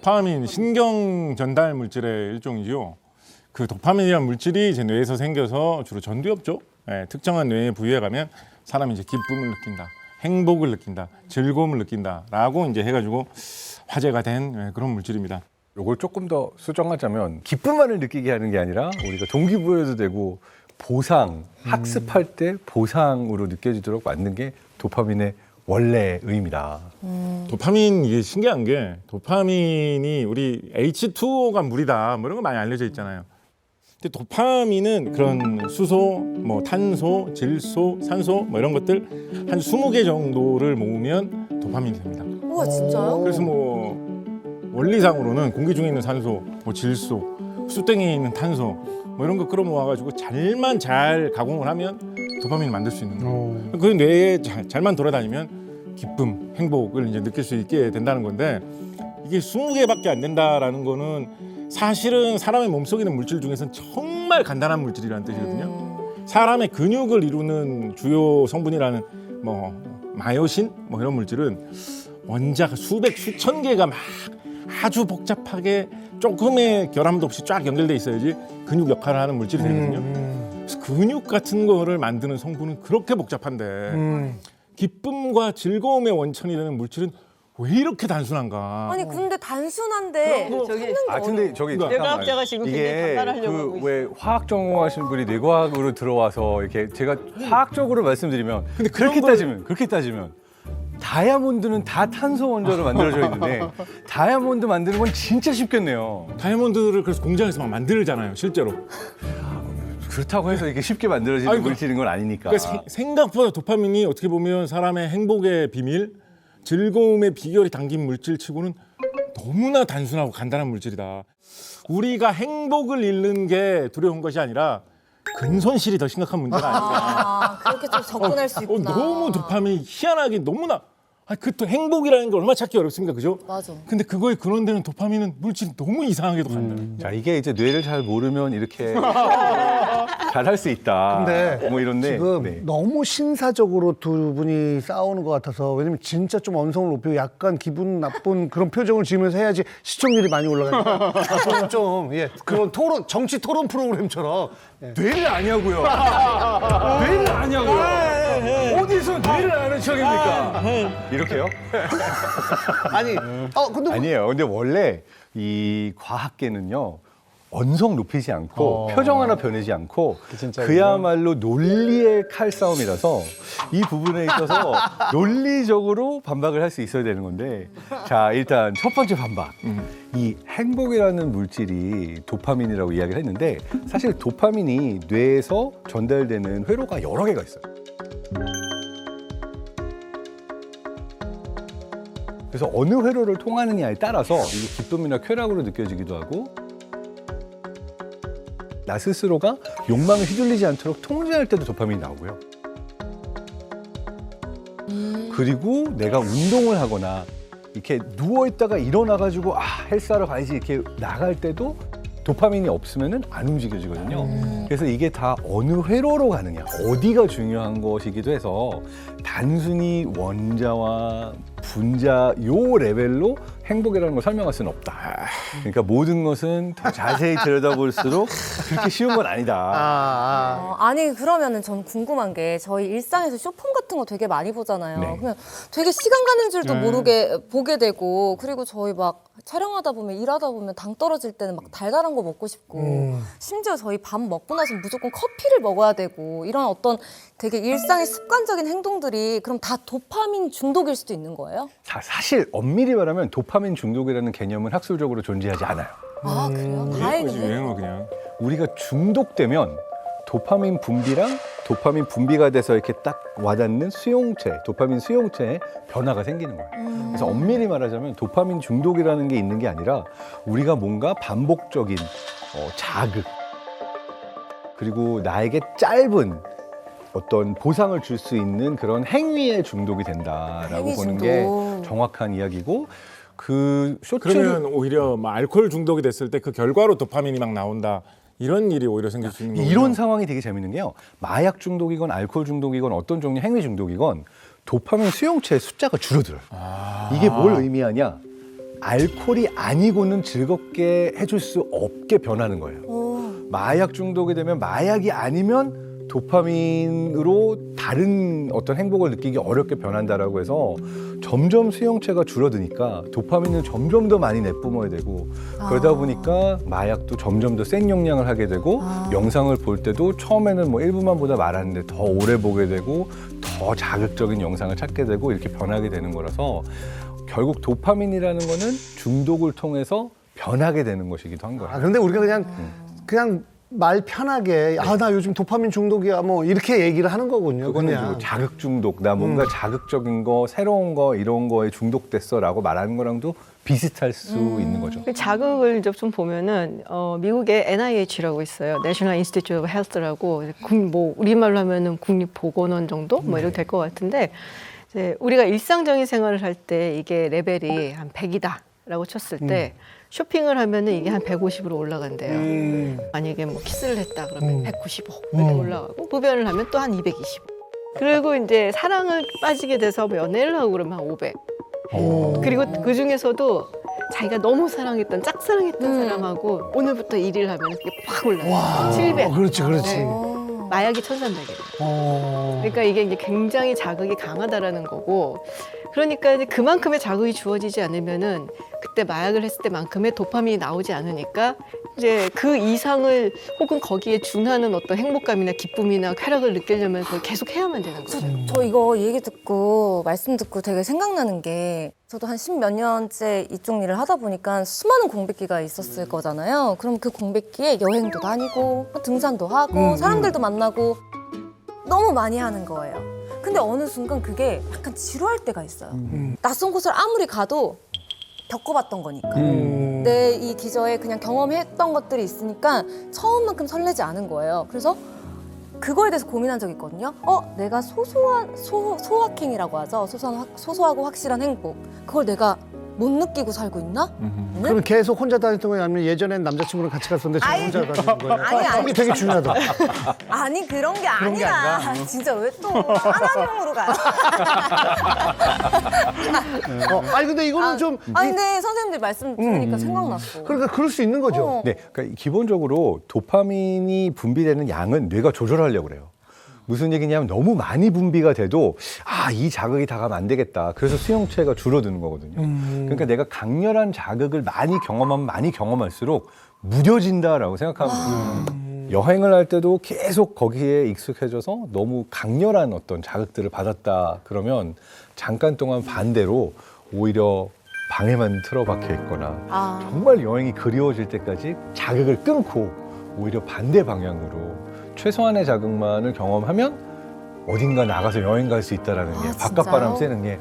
도파민 신경 전달 물질의 일종이죠. 그 도파민이라는 물질이 이제 뇌에서 생겨서 주로 전두엽 쪽 특정한 뇌의 부위에 가면 사람이 이제 기쁨을 느낀다, 행복을 느낀다, 즐거움을 느낀다라고 이제 해가지고 화제가 된 그런 물질입니다. 이걸 조금 더 수정하자면 기쁨만을 느끼게 하는 게 아니라 우리가 동기부여도 되고 보상, 학습할 때 보상으로 느껴지도록 만든 게 도파민의 원래 의미다. 도파민 이게 신기한 게 도파민이 우리 H2O가 물이다 뭐 이런 거 많이 알려져 있잖아요. 근데 도파민은 그런 수소, 뭐 탄소, 질소, 산소 뭐 이런 것들 한 20개 정도를 모으면 도파민이 됩니다. 우와 진짜요? 그래서 뭐 원리상으로는 공기 중에 있는 산소, 뭐 질소, 수땡에 있는 탄소 뭐 이런 거 끌어모아가지고 잘 가공을 하면 도파민을 만들 수 있는 거예요. 그 뇌에 잘만 돌아다니면 기쁨, 행복을 이제 느낄 수 있게 된다는 건데 이게 20개밖에 안 된다라는 거는 사실은 사람의 몸속에 있는 물질 중에서는 정말 간단한 물질이라는 뜻이거든요. 사람의 근육을 이루는 주요 성분이라는 뭐 마요신 뭐 이런 물질은 원자가 수천 개가 막 아주 복잡하게 조금의 결함도 없이 쫙 연결돼 있어야지 근육 역할을 하는 물질이 되거든요. 그래서 근육 같은 거를 만드는 성분은 그렇게 복잡한데 기쁨과 즐거움의 원천이 되는 물질은 왜 이렇게 단순한가? 아니 근데 단순한데 저기 근데 저기 뇌과학자가 지금 굉장히 이게 반발하려고 하고 그 왜 화학 전공하신 분이 뇌과학으로 들어와서 이렇게 제가 화학적으로 말씀드리면 근데 그렇게 그런 따지면 다이아몬드는 다 탄소 원자로 만들어져 있는데 다이아몬드 만드는 건 진짜 쉽겠네요. 다이아몬드를 그래서 공장에서 막 만들잖아요, 실제로. 그렇다고 해서 이게 쉽게 만들어지는 아니, 물질인 건 아니니까. 그러니까 생각보다 도파민이 어떻게 보면 사람의 행복의 비밀, 즐거움의 비결이 담긴 물질치고는 너무나 단순하고 간단한 물질이다. 우리가 행복을 잃는 게 두려운 것이 아니라 근손실이 더 심각한 문제가 아닌가. 그렇게 좀 접근할 수 있구나. 너무 도파민이 희한하게 너무나 그 또 행복이라는 게 얼마나 찾기 어렵습니까, 그죠? 맞아. 근데 그거에 근원되는 도파민은 물질이 너무 이상하게도 간단해. 자, 이게 이제 뇌를 잘 모르면 이렇게 잘 할 수 있다. 근데 뭐 이런데 지금 네. 너무 신사적으로 두 분이 싸우는 것 같아서 왜냐면 진짜 좀 언성을 높이고 약간 기분 나쁜 그런 표정을 지으면서 해야지 시청률이 많이 올라가니까 그건 좀 그런 토론 정치 토론 프로그램처럼 뇌를 아냐고요. 뇌를 아냐고요. 어디서 뇌를 아는 척입니까? 이렇게요? 아니 근데 아니에요. 근데 원래 이 과학계는요. 언성 높이지 않고 표정 하나 변하지 않고 그야말로 논리의 칼싸움이라서 이 부분에 있어서 논리적으로 반박을 할 수 있어야 되는 건데 자 일단 첫 번째 반박 이 행복이라는 물질이 도파민이라고 이야기를 했는데 사실 도파민이 뇌에서 전달되는 회로가 여러 개가 있어요. 그래서 어느 회로를 통하느냐에 따라서 이게 기쁨이나 쾌락으로 느껴지기도 하고 나 스스로가 욕망에 휘둘리지 않도록 통제할 때도 도파민이 나오고요. 그리고 내가 운동을 하거나 이렇게 누워있다가 일어나가지고 헬스하러 가야지 이렇게 나갈 때도 도파민이 없으면 안 움직여지거든요. 그래서 이게 다 어느 회로로 가느냐, 어디가 중요한 것이기도 해서 단순히 원자와 분자 요 레벨로 행복이라는 걸 설명할 수는 없다. 그러니까 모든 것은 더 자세히 들여다볼수록 그렇게 쉬운 건 아니다. 아니 그러면은 전 궁금한 게 저희 일상에서 쇼폼 같은 거 되게 많이 보잖아요. 네. 그냥 되게 시간 가는 줄도 모르게 보게 되고 그리고 저희 막 촬영하다 보면 일하다 보면 당 떨어질 때는 막 달달한 거 먹고 싶고 심지어 저희 밥 먹고 나서 무조건 커피를 먹어야 되고 이런 어떤 되게 일상의 습관적인 행동들이 그럼 다 도파민 중독일 수도 있는 거예요? 사실 엄밀히 말하면 도파민 중독이라는 개념은 학술적으로 존재하지 않아요. 아 그래요? 그거지, 다행이네. 유행어 그냥. 우리가 중독되면 도파민 분비랑 도파민 분비가 돼서 이렇게 딱 와닿는 수용체, 도파민 수용체에 변화가 생기는 거예요. 그래서 엄밀히 말하자면 도파민 중독이라는 게 있는 게 아니라 우리가 뭔가 반복적인 자극 그리고 나에게 짧은 어떤 보상을 줄 수 있는 그런 행위에 중독이 된다라고 행위 보는 중독. 게 정확한 이야기고 그 쇼츠 그러면 오히려 막 알코올 중독이 됐을 때 그 결과로 도파민이 막 나온다. 이런 일이 오히려 생길 수 있는 거예요. 이런 상황이 되게 재밌는 게요. 마약 중독이건 알코올 중독이건 어떤 종류 행위 중독이건 도파민 수용체의 숫자가 줄어들어요. 이게 뭘 의미하냐? 알코올이 아니고는 즐겁게 해줄 수 없게 변하는 거예요. 마약 중독이 되면 마약이 아니면 도파민으로 다른 어떤 행복을 느끼기 어렵게 변한다라고 해서 점점 수용체가 줄어드니까 도파민을 점점 더 많이 내뿜어야 되고 그러다 보니까 마약도 점점 더 센 용량을 하게 되고 영상을 볼 때도 처음에는 뭐 1분만 보다 말았는데 더 오래 보게 되고 더 자극적인 영상을 찾게 되고 이렇게 변하게 되는 거라서 결국 도파민이라는 거는 중독을 통해서 변하게 되는 것이기도 한 거예요. 아, 근데 우리가 그냥 말 편하게 나 요즘 도파민 중독이야 뭐 이렇게 얘기를 하는 거군요. 그거는 그냥. 뭐 자극 중독, 나 뭔가 자극적인 거, 새로운 거 이런 거에 중독됐어라고 말하는 거랑도 비슷할 수 있는 거죠. 그 자극을 이제 좀 보면은 미국의 NIH라고 있어요. National Institute of Health라고 뭐 우리말로 하면은 국립보건원 정도 뭐 이렇게 될 것 같은데 이제 우리가 일상적인 생활을 할 때 이게 레벨이 한 100이다라고 쳤을 때 쇼핑을 하면은 이게 한 150으로 올라간대요. 만약에 뭐 키스를 했다 그러면 195 이렇게 올라가고 흡연을 하면 또 한 225. 그리고 이제 사랑을 빠지게 돼서 뭐 연애를 하고 그러면 한 500. 그리고 그 중에서도 자기가 너무 사랑했던 짝사랑했던 사람하고 오늘부터 1일 하면 이게 팍 올라가요. 700. 그렇지. 마약이 1300이에요. 그러니까 이게 이제 굉장히 자극이 강하다라는 거고, 그러니까 이제 그만큼의 자극이 주어지지 않으면은 그때 마약을 했을 때만큼의 도파민이 나오지 않으니까 이제 그 이상을 혹은 거기에 준하는 어떤 행복감이나 기쁨이나 쾌락을 느끼려면 그걸 계속 해야만 되는 거죠. 저 이거 얘기 듣고 말씀 듣고 되게 생각나는 게 저도 한 10몇 년째 이쪽 일을 하다 보니까 수많은 공백기가 있었을 거잖아요. 그럼 그 공백기에 여행도 다니고 등산도 하고 사람들도 만나고 너무 많이 하는 거예요. 근데 어느 순간 그게 약간 지루할 때가 있어요. 낯선 곳을 아무리 가도 겪어봤던 거니까. 내 이 기저에 그냥 경험했던 것들이 있으니까 처음만큼 설레지 않은 거예요. 그래서 그거에 대해서 고민한 적이 있거든요. 내가 소확행이라고 하죠. 소소하고 확실한 행복. 그걸 내가 못 느끼고 살고 있나? 그럼 계속 혼자 다녔던 거예요? 아니면 예전엔 남자친구랑 같이 갔었는데 지금 혼자 다니는 거예요? 아니. 이게 되게 중요하다. 아니 그런 게 아니라 진짜 왜 또 하나형으로 가요? 아니 근데 이거는 좀 근데 선생님들 말씀 들으니까 생각났어. 그러니까 그럴 수 있는 거죠. 네, 그러니까 기본적으로 도파민이 분비되는 양은 뇌가 조절하려고 그래요. 무슨 얘기냐면 너무 많이 분비가 돼도 이 자극이 다 가면 안 되겠다. 그래서 수용체가 줄어드는 거거든요. 그러니까 내가 강렬한 자극을 많이 경험할수록 무뎌진다라고 생각하면 돼요. 여행을 할 때도 계속 거기에 익숙해져서 너무 강렬한 어떤 자극들을 받았다 그러면 잠깐 동안 반대로 오히려 방에만 틀어박혀 있거나 정말 여행이 그리워질 때까지 자극을 끊고 오히려 반대 방향으로 최소한의 자극만을 경험하면 어딘가 나가서 여행 갈 수 있다라는 게 바깥바람 쐬는 게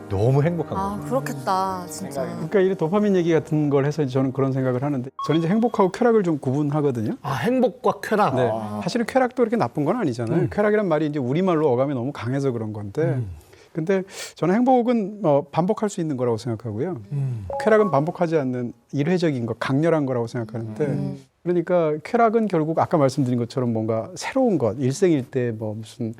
너무 행복한 거예요. 그렇겠다 진짜. 그러니까 이 도파민 얘기 같은 걸 해서 저는 그런 생각을 하는데 저는 이제 행복하고 쾌락을 좀 구분하거든요. 행복과 쾌락. 네. 사실은 쾌락도 그렇게 나쁜 건 아니잖아요. 쾌락이란 말이 이제 우리말로 어감이 너무 강해서 그런 건데. 근데 저는 행복은 반복할 수 있는 거라고 생각하고요. 쾌락은 반복하지 않는 일회적인 거, 강렬한 거라고 생각하는데 그러니까 쾌락은 결국 아까 말씀드린 것처럼 뭔가 새로운 것, 일생일대 뭐 무슨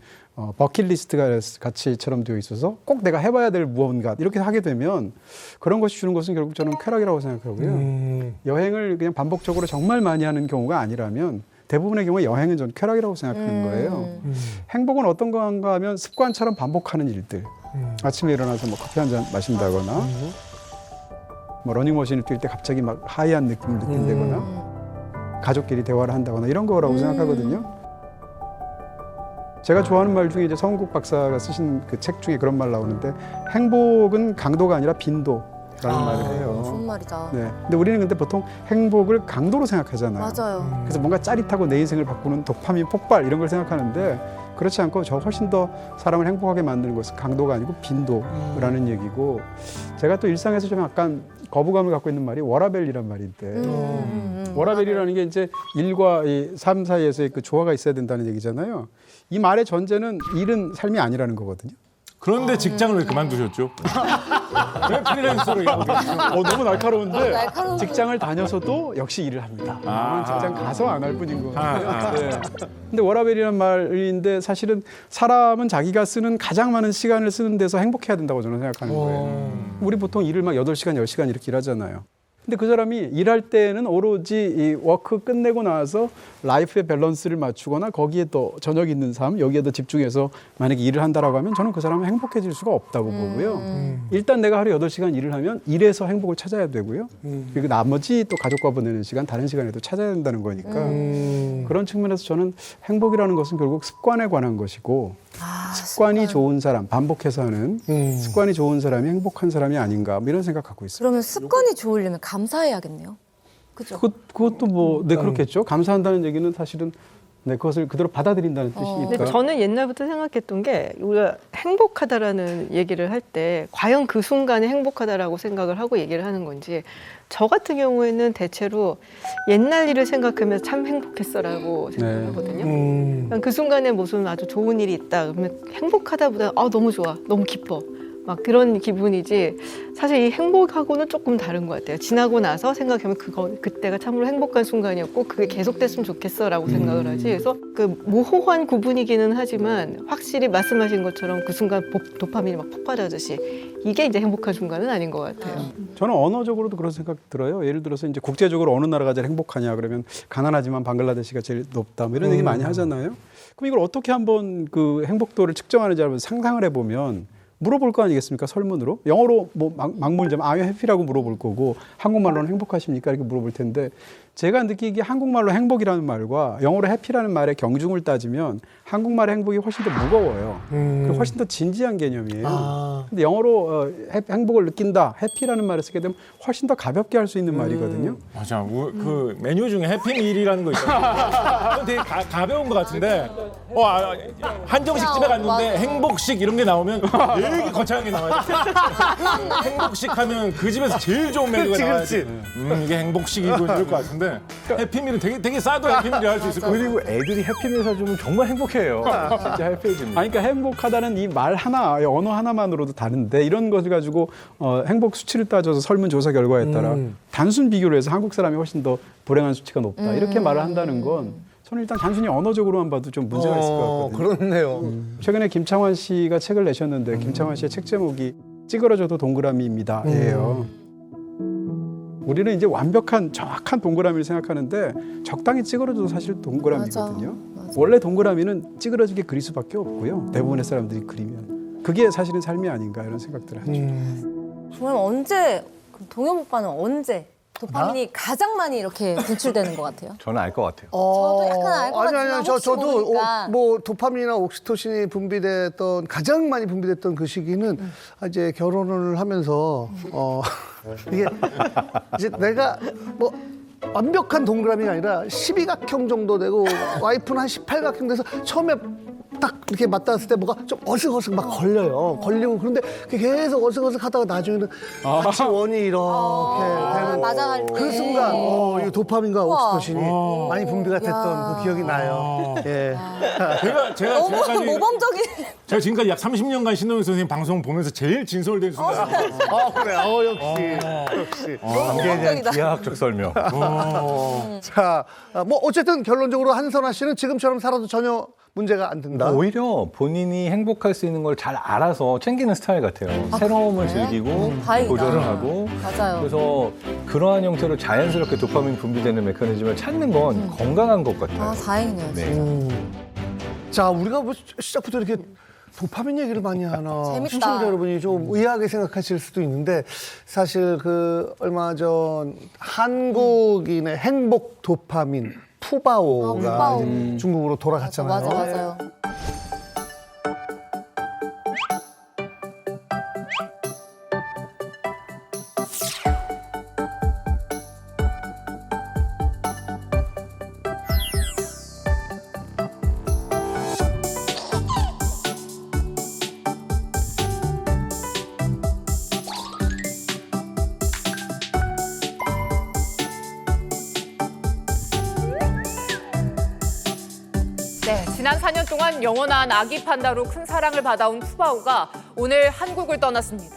버킷리스트 같이처럼 되어 있어서 꼭 내가 해봐야 될 무언가 이렇게 하게 되면 그런 것이 주는 것은 결국 저는 쾌락이라고 생각하고요. 여행을 그냥 반복적으로 정말 많이 하는 경우가 아니라면 대부분의 경우에 여행은 전 쾌락이라고 생각하는 거예요. 행복은 어떤 건가 하면 습관처럼 반복하는 일들. 아침에 일어나서 뭐 커피 한 잔 마신다거나 뭐 러닝머신을 뛸 때 갑자기 막 하이한 느낌을 느낀다거나 가족끼리 대화를 한다거나 이런 거라고 생각하거든요. 제가 좋아하는 말 중에 이제 서은국 박사가 쓰신 그 책 중에 그런 말 나오는데 행복은 강도가 아니라 빈도라는 말을 해요. 좋은 말이다. 네. 근데 우리는 근데 보통 행복을 강도로 생각하잖아요. 맞아요. 그래서 뭔가 짜릿하고 내 인생을 바꾸는 도파민 폭발 이런 걸 생각하는데 그렇지 않고 저 훨씬 더 사람을 행복하게 만드는 것은 강도가 아니고 빈도라는 얘기고 제가 또 일상에서 좀 약간 거부감을 갖고 있는 말이 워라밸이란 말인데 워라밸이라는 게 이제 일과 이 삶 사이에서의 그 조화가 있어야 된다는 얘기잖아요. 이 말의 전제는 일은 삶이 아니라는 거거든요. 그런데 직장을 왜 그만두셨죠? 왜 프리랜서로 일하고 계시죠? 너무 날카로운데 날카로운 직장을 다녀서도 역시 일을 합니다. 다만 직장 가서 안 할 뿐인 거 같아요. 네. 근데 워라벨이란 말인데 사실은 사람은 자기가 쓰는 가장 많은 시간을 쓰는 데서 행복해야 된다고 저는 생각하는 거예요. 우리 보통 일을 막 8시간, 10시간 이렇게 일하잖아요. 근데 그 사람이 일할 때는 오로지 이 워크 끝내고 나서 라이프의 밸런스를 맞추거나 거기에 또 저녁 있는 삶, 여기에 더 집중해서 만약에 일을 한다라고 하면 저는 그 사람은 행복해질 수가 없다고 보고요. 일단 내가 하루 8시간 일을 하면 일에서 행복을 찾아야 되고요. 그리고 나머지 또 가족과 보내는 시간, 다른 시간에도 찾아야 된다는 거니까 그런 측면에서 저는 행복이라는 것은 결국 습관에 관한 것이고 습관이 좋은 사람, 반복해서 하는 습관이 좋은 사람이 행복한 사람이 아닌가 뭐 이런 생각하고 있습니다. 그러면 습관이 좋으려면 감사해야겠네요. 그죠? 그것도 뭐, 네, 그렇겠죠. 감사한다는 얘기는 사실은 네, 그것을 그대로 받아들인다는 뜻이니까. 근데 저는 옛날부터 생각했던 게 우리가 행복하다라는 얘기를 할 때 과연 그 순간에 행복하다라고 생각을 하고 얘기를 하는 건지 저 같은 경우에는 대체로 옛날 일을 생각하면 참 행복했어라고 생각하거든요. 그러니까 그 순간에 무슨 아주 좋은 일이 있다 그러면 행복하다보다 너무 좋아, 너무 기뻐. 막 그런 기분이지 사실 이 행복하고는 조금 다른 것 같아요. 지나고 나서 생각하면 그때가 참으로 행복한 순간이었고 그게 계속됐으면 좋겠어라고 생각을 하지. 그래서 그 모호한 구분이기는 하지만 확실히 말씀하신 것처럼 그 순간 도파민이 막 폭발하듯이 이게 이제 행복한 순간은 아닌 것 같아요. 저는 언어적으로도 그런 생각 들어요. 예를 들어서 이제 국제적으로 어느 나라가 제일 행복하냐 그러면 가난하지만 방글라데시가 제일 높다. 뭐 이런 얘기 많이 하잖아요. 그럼 이걸 어떻게 한번 그 행복도를 측정하는지 한번 상상을 해보면 물어볼 거 아니겠습니까? 설문으로. 영어로 뭐 막 물자면 Are you happy라고 물어볼 거고 한국말로는 행복하십니까? 이렇게 물어볼 텐데 제가 느끼기에 한국말로 행복이라는 말과 영어로 해피라는 말의 경중을 따지면 한국말의 행복이 훨씬 더 무거워요. 그리고 훨씬 더 진지한 개념이에요. 근데 영어로 행복을 느낀다, 해피라는 말을 쓰게 되면 훨씬 더 가볍게 할 수 있는 말이거든요. 맞아. 그 메뉴 중에 해피밀이라는 거 있잖아요. 그건 되게 가벼운 것 같은데 한정식 집에 갔는데 행복식 이런 게 나오면 되게 거창한 게 나와요. 행복식 하면 그 집에서 제일 좋은 메뉴가 나와야지. 이게 행복식이고 이럴 것 같은데 해피밀은 되게 싸도 해피밀이 할 수 있을 것 같아요. 그리고 애들이 해피밀 사주면 정말 행복해요. 진짜 해피해집니다. 그러니까 행복하다는 이 말 하나, 언어 하나만으로도 다른데 이런 것을 가지고 행복 수치를 따져서 설문조사 결과에 따라 단순 비교를 해서 한국 사람이 훨씬 더 불행한 수치가 높다. 이렇게 말을 한다는 건 저는 일단 단순히 언어적으로만 봐도 좀 문제가 있을 것 같거든요. 그렇네요. 최근에 김창완 씨가 책을 내셨는데 김창완 씨의 책 제목이 찌그러져도 동그라미입니다. 예요. 우리는 이제 완벽한 정확한 동그라미를 생각하는데 적당히 찌그러져도 사실 동그라미거든요. 맞아. 원래 동그라미는 찌그러지게 그릴 수밖에 없고요. 대부분의 사람들이 그리면. 그게 사실은 삶이 아닌가 이런 생각들을 하죠. 그럼 언제 동엽 오빠는 언제 도파민이 가장 많이 이렇게 분출되는 것 같아요? 저는 알 것 같아요. 저도 약간 알 것 같지만 아니, 혹시 저도 모르니까. 뭐 도파민이나 옥시토신이 분비됐던 가장 많이 분비됐던 그 시기는 이제 결혼을 하면서 이게 이제 내가 뭐 완벽한 동그라미가 아니라 12각형 정도 되고 와이프는 한 18각형 돼서 처음에 딱 이렇게 맞닿았을 때 뭐가 좀 어슥어슥 막 걸려요. 걸리고 그런데 그게 계속 어슥어슥 하다가 나중에는 마치 원이 이렇게 되는 맞아갈 때. 그 순간 이 도파민과 옥시토신이 많이 분비가 됐던 그 기억이 나요. 예. 제가 너무 지금까지 모범적인. 제가 지금까지 약 30년간 신동엽 선생님 방송 보면서 제일 진솔된 순간. 그래. 역시. 관계에 대한 기하학적 설명. 자, 뭐 어쨌든 결론적으로 한선아 씨는 지금처럼 살아도 전혀 문제가 안 된다. 오히려 본인이 행복할 수 있는 걸 잘 알아서 챙기는 스타일 같아요. 새로움을 그래? 즐기고 다행이다. 도전을 하고 맞아요. 그래서 그러한 형태로 자연스럽게 도파민 분비되는 메커니즘을 찾는 건 건강한 것 같아요. 다행이네요. 진짜. 자, 우리가 뭐 시작부터 이렇게 도파민 얘기를 많이 하나. 재밌다. 시청자 여러분이 좀 의아하게 생각하실 수도 있는데 사실 그 얼마 전 한국인의 행복 도파민 푸바오가 푸바오. 이제 중국으로 돌아갔잖아요. 맞아요. 네, 지난 4년 동안 영원한 아기 판다로 큰 사랑을 받아온 푸바오가 오늘 한국을 떠났습니다.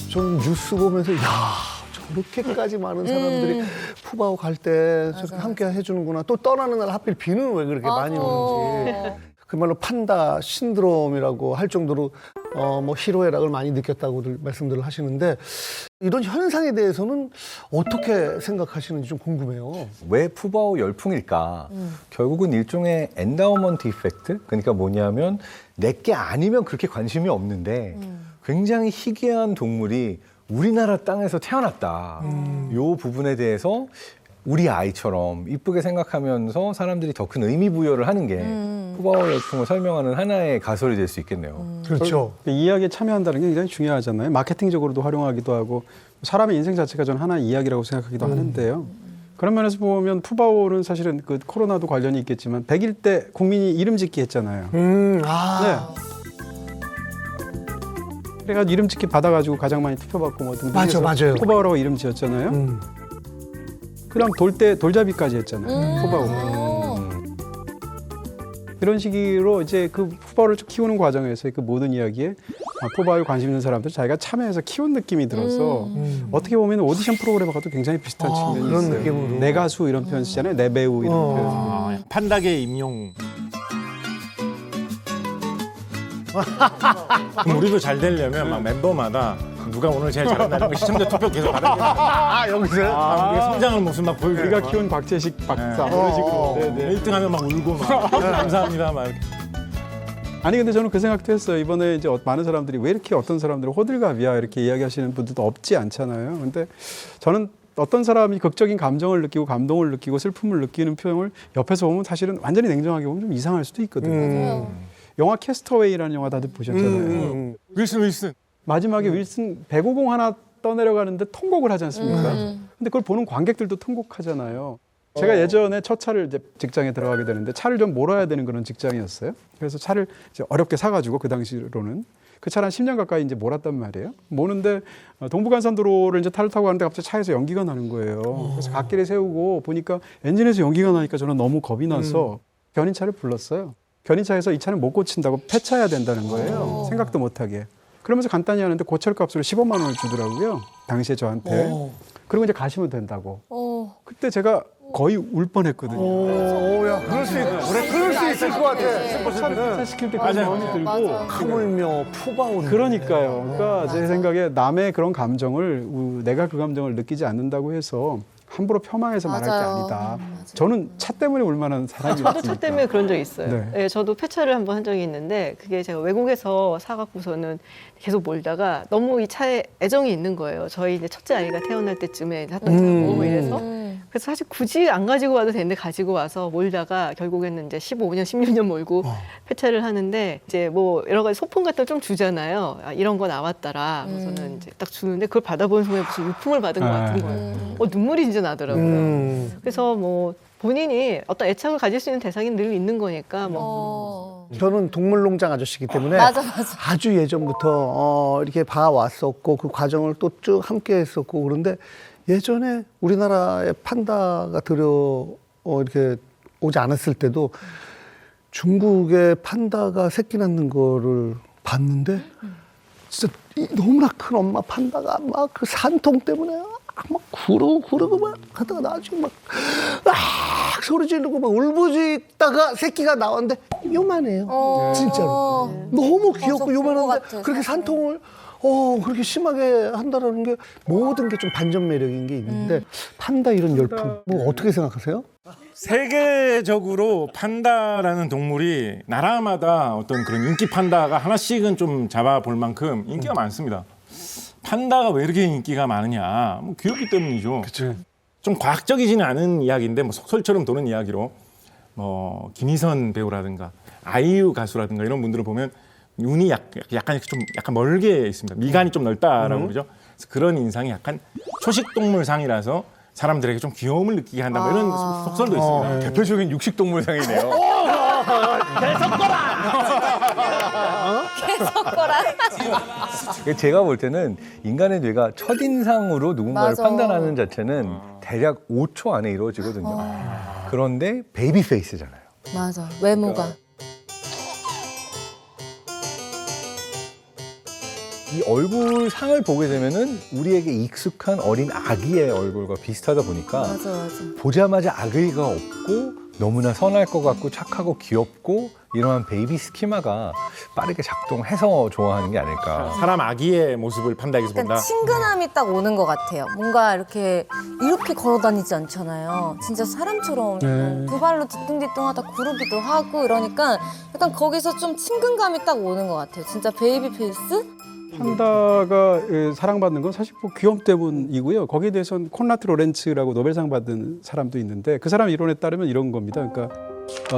좀 뉴스 보면서 야 저렇게까지 많은 사람들이 푸바오 갈 때 저렇게 함께 해주는구나. 또 떠나는 날 하필 비는 왜 그렇게 많이 오는지. 그말로 판다 신드롬이라고 할 정도로 뭐 희로애락을 많이 느꼈다고들 말씀들을 하시는데 이런 현상에 대해서는 어떻게 생각하시는지 좀 궁금해요. 왜 푸바오 열풍일까? 결국은 일종의 엔다우먼트 이펙트? 그러니까 뭐냐면 내게 아니면 그렇게 관심이 없는데 굉장히 희귀한 동물이 우리나라 땅에서 태어났다. 요 부분에 대해서 우리 아이처럼 이쁘게 생각하면서 사람들이 더 큰 의미 부여를 하는 게 푸바오 열풍을 설명하는 하나의 가설이 될 수 있겠네요. 그렇죠. 이 이야기에 참여한다는 게 굉장히 중요하잖아요. 마케팅적으로도 활용하기도 하고 사람의 인생 자체가 저는 하나의 이야기라고 생각하기도 하는데요. 그런 면에서 보면 푸바오는 사실은 그 코로나도 관련이 있겠지만 100일 때 국민이 이름 짓기 했잖아요. 네. 그래가지고 이름 짓기 받아가지고 가장 많이 투표받고 뭐 등등 해서 맞아요. 푸바오라고 이름 지었잖아요. 그다음 돌잡이까지 했잖아요. 푸바오. 이런 식으로 이제 그 푸바오를 키우는 과정에서 그 모든 이야기에 푸바오에 관심 있는 사람들 자기가 참여해서 키운 느낌이 들어서 어떻게 보면 오디션 프로그램하고도 굉장히 비슷한 측면이 그런 있어요. 느낌으로. 내 가수 이런 표현 쓰잖아요. 내 배우 이런 표현. 판다계 임용. 그럼 우리도 잘 되려면 막 멤버마다 누가 오늘 제일 잘한다는 거 시청자 투표 계속 받아야 돼. 여기서요? 우리가 성장하는 모습 막 보여주고. 우리가 키운 박재식 박사 이런 식으로. 네. 1등하면 막 울고 막 감사합니다 막. 아니 근데 저는 그 생각도 했어요. 이번에 이제 많은 사람들이 왜 이렇게 어떤 사람들은 호들갑이야 이렇게 이야기하시는 분들도 없지 않잖아요. 근데 저는 어떤 사람이 극적인 감정을 느끼고 감동을 느끼고 슬픔을 느끼는 표현을 옆에서 보면 사실은 완전히 냉정하게 보면 좀 이상할 수도 있거든요. 영화 캐스터웨이라는 영화 다들 보셨잖아요. 윌슨. 마지막에 윌슨 배구공 하나 떠내려가는데 통곡을 하지 않습니까? 근데 그걸 보는 관객들도 통곡하잖아요. 제가 예전에 첫 차를 이제 직장에 들어가게 되는데 차를 좀 몰아야 되는 그런 직장이었어요. 그래서 차를 이제 어렵게 사가지고 그 당시로는 그 차를 한 10년 가까이 이제 몰았단 말이에요. 모는데 동부간선도로를 이제 차를 타고 가는데 갑자기 차에서 연기가 나는 거예요. 그래서 갓길에 세우고 보니까 엔진에서 연기가 나니까 저는 너무 겁이 나서 견인차를 불렀어요. 견인차에서 이 차는 못 고친다고 폐차해야 된다는 거예요. 생각도 못하게. 그러면서 간단히 하는데 고철값으로 15만 원을 주더라고요. 당시에 저한테. 그리고 이제 가시면 된다고. 그때 제가 거의 울 뻔했거든요. 야, 그럴 수 있을 것 같아. 차를 폐차시킬 때 그런 마음이 들고. 하물며 푸바오. 그러니까요. 그러니까 제 생각에 남의 그런 감정을 내가 그 감정을 느끼지 않는다고 해서 함부로 폄하해서 말할 게 아니다. 저는 차 때문에 울 만한 사람이 저도 차 때문에 그런 적이 있어요. 네. 네, 저도 폐차를 한번 한 적이 있는데 그게 제가 외국에서 사갖고서는 계속 몰다가 너무 이 차에 애정이 있는 거예요. 저희 이제 첫째 아이가 태어날 때쯤에 샀던 차고 뭐 이래서 그래서 사실 굳이 안 가지고 와도 되는데 가지고 와서 몰다가 결국에는 이제 15년, 16년 몰고 폐차를 하는데 이제 뭐 여러 가지 소품 같은 거 좀 주잖아요. 이런 거 나왔더라. 그래서는 이제 딱 주는데 그걸 받아보는 순간 무슨 유품을 받은 것 같은 거예요. 눈물이 진짜 나더라고요. 그래서 뭐 본인이 어떤 애착을 가질 수 있는 대상이 늘 있는 거니까 뭐. 저는 동물농장 아저씨이기 때문에 맞아. 아주 예전부터 이렇게 봐왔었고 그 과정을 또 쭉 함께 했었고 그런데 예전에 우리나라에 판다가 이렇게 오지 않았을 때도 중국에 판다가 새끼 낳는 거를 봤는데 진짜 너무나 큰 엄마 판다가 막 그 산통 때문에 막 구르고 막 하다가 나중에 막 소리 지르고 막 울부짖다가 새끼가 나왔는데 요만해요. 진짜로. 너무 귀엽고 맞아, 요만한데 그거 같아, 그렇게 세상에. 산통을 그렇게 심하게 한다라는 게 모든 게 좀 반전 매력인 게 있는데 판다 이런 열풍 뭐 어떻게 생각하세요? 세계적으로 판다라는 동물이 나라마다 어떤 그런 인기 판다가 하나씩은 좀 잡아볼 만큼 인기가 많습니다. 판다가 왜 이렇게 인기가 많으냐? 뭐 귀엽기 때문이죠. 좀 과학적이지는 않은 이야기인데 뭐 속설처럼 도는 이야기로 뭐 김희선 배우라든가 아이유 가수라든가 이런 분들을 보면 눈이 약간 좀 약간 멀게 있습니다. 미간이 좀 넓다라고 그러죠. 그래서 그런 인상이 약간 초식동물상이라서 사람들에게 좀 귀여움을 느끼게 한다. 뭐 이런 속설도 있습니다. 대표적인 육식동물상이네요. 제가 볼 때는 인간의 뇌가 첫인상으로 누군가를 맞아. 판단하는 자체는 대략 5초 안에 이루어지거든요. 그런데 베이비 페이스잖아요. 맞아. 외모가. 이 얼굴 상을 보게 되면은 우리에게 익숙한 어린 아기의 얼굴과 비슷하다 보니까 맞아. 보자마자 악의가 없고 너무나 선할 것 같고 착하고 귀엽고 이러한 베이비 스키마가 빠르게 작동해서 좋아하는 게 아닐까. 사람 아기의 모습을 판다기보다 약간 친근함이 딱 오는 것 같아요. 뭔가 이렇게 걸어 다니지 않잖아요. 진짜 사람처럼 두 발로 뒤뚱뒤뚱하다 구르기도 하고 이러니까 약간 거기서 좀 친근감이 딱 오는 것 같아요. 진짜 베이비 페이스? 판다가 사랑받는 건 사실 뭐 귀염 때문이고요. 거기에 대해서는 콘라드 로렌츠라고 노벨상 받은 사람도 있는데 그 사람 이론에 따르면 이런 겁니다. 그러니까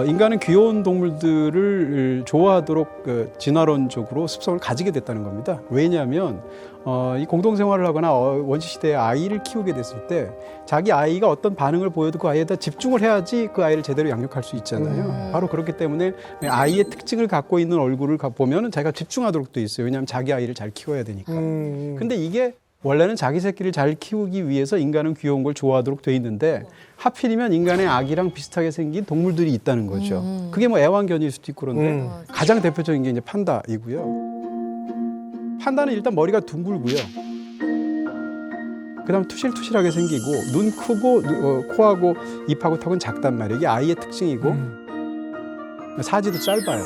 인간은 귀여운 동물들을 좋아하도록 진화론적으로 습성을 가지게 됐다는 겁니다. 왜냐하면 이 공동생활을 하거나 원시시대에 아이를 키우게 됐을 때 자기 아이가 어떤 반응을 보여도 그 아이에다 집중을 해야지 그 아이를 제대로 양육할 수 있잖아요. 바로 그렇기 때문에 아이의 특징을 갖고 있는 얼굴을 보면 자기가 집중하도록 돼 있어요. 왜냐하면 자기 아이를 잘 키워야 되니까. 근데 이게 원래는 자기 새끼를 잘 키우기 위해서 인간은 귀여운 걸 좋아하도록 돼 있는데 하필이면 인간의 아기랑 비슷하게 생긴 동물들이 있다는 거죠. 그게 뭐 애완견일 수도 있고 그런데 가장 대표적인 게 이제 판다이고요. 판다는 일단 머리가 둥글고요. 그다음 투실투실하게 생기고 눈 크고 코하고 입하고 턱은 작단 말이에요. 이게 아이의 특징이고 사지도 짧아요.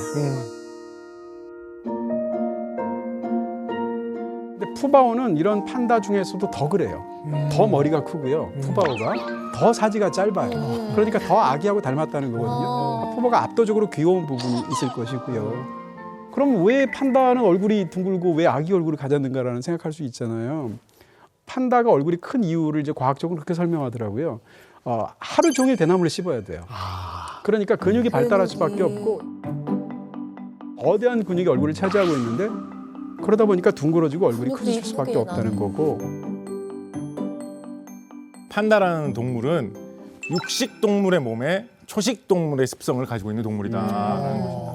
근데 푸바오는 이런 판다 중에서도 더 그래요. 더 머리가 크고요. 푸바오가 더 사지가 짧아요. 그러니까 더 아기하고 닮았다는 거거든요. 푸바오가 압도적으로 귀여운 부분이 있을 것이고요. 그럼 왜 판다는 얼굴이 둥글고 왜 아기 얼굴을 가졌는가라는 생각할 수 있잖아요. 판다가 얼굴이 큰 이유를 이제 과학적으로 그렇게 설명하더라고요. 하루 종일 대나무를 씹어야 돼요. 그러니까 근육이 발달할 수밖에 없고 거대한 근육이 얼굴을 차지하고 있는데 그러다 보니까 둥그러지고 얼굴이 커질 수밖에 없다는 거고. 판다라는 동물은 육식 동물의 몸에 초식 동물의 습성을 가지고 있는 동물이다.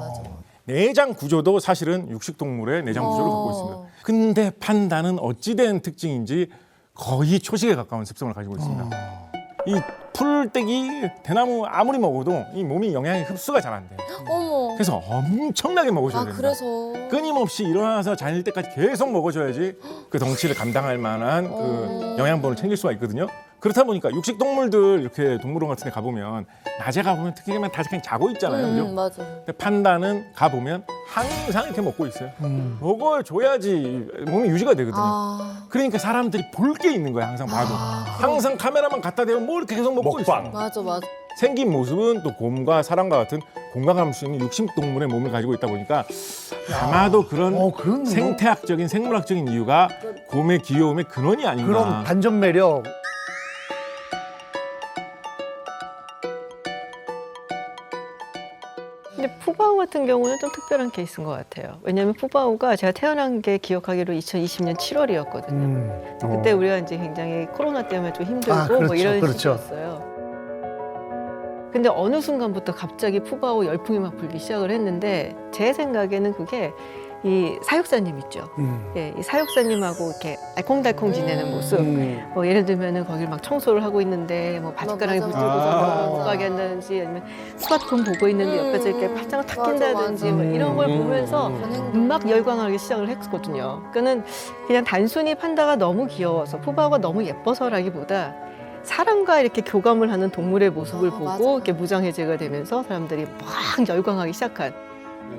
내장 구조도 사실은 육식 동물의 내장 구조를 갖고 있습니다. 근데 판다는 어찌된 특징인지 거의 초식에 가까운 습성을 가지고 있습니다. 이 풀떼기 대나무 아무리 먹어도 이 몸이 영양이 흡수가 잘 안 돼요. 어머. 그래서 엄청나게 먹어줘야 됩니다. 그래서. 끊임없이 일어나서 자릴 때까지 계속 먹어줘야지 그 덩치를 감당할 만한 그 영양분을 챙길 수가 있거든요. 그렇다 보니까 육식 동물들 이렇게 동물원 같은 데 가보면 낮에 가보면 특히 다 그냥 자고 있잖아요. 그죠? 맞아. 근데 판다는 가보면 항상 이렇게 먹고 있어요. 먹어줘야지 몸이 유지가 되거든요. 그러니까 사람들이 볼 게 있는 거야, 항상 봐도. 항상 카메라만 갖다 대면 뭐 이렇게 계속 먹고 있어. 맞아. 생긴 모습은 또 곰과 사람과 같은 공감할 수 있는 육식 동물의 몸을 가지고 있다 보니까 아마도 그런 그런 생태학적인 생물학적인 이유가 곰의 귀여움의 근원이 아닌가. 그런 반전 매력. 근데 푸바오 같은 경우는 좀 특별한 케이스인 것 같아요. 왜냐하면 푸바오가 제가 태어난 게 기억하기로 2020년 7월이었거든요. 그때 우리가 이제 굉장히 코로나 때문에 좀 힘들고 그렇죠, 뭐 이런 그렇죠. 시기였어요. 근데 어느 순간부터 갑자기 푸바오 열풍이 막 불기 시작을 했는데 제 생각에는 그게 이 사육사님 있죠. 예, 이 사육사님하고 이렇게 알콩달콩 지내는 모습. 뭐 예를 들면은 거기를 막 청소를 하고 있는데 뭐 바짓가랑이 맞아. 붙들고서 못 가게 한다든지 아니면 스마트폰 보고 있는데 옆에서 이렇게 팔짱을 탁 낀다든지 뭐 이런 걸 보면서 막 열광하기 시작을 했거든요. 그러니까는 그냥 단순히 판다가 너무 귀여워서 푸바오가 너무 예뻐서라기보다 사람과 이렇게 교감을 하는 동물의 모습을 보고 맞아. 이렇게 무장해제가 되면서 사람들이 막 열광하기 시작한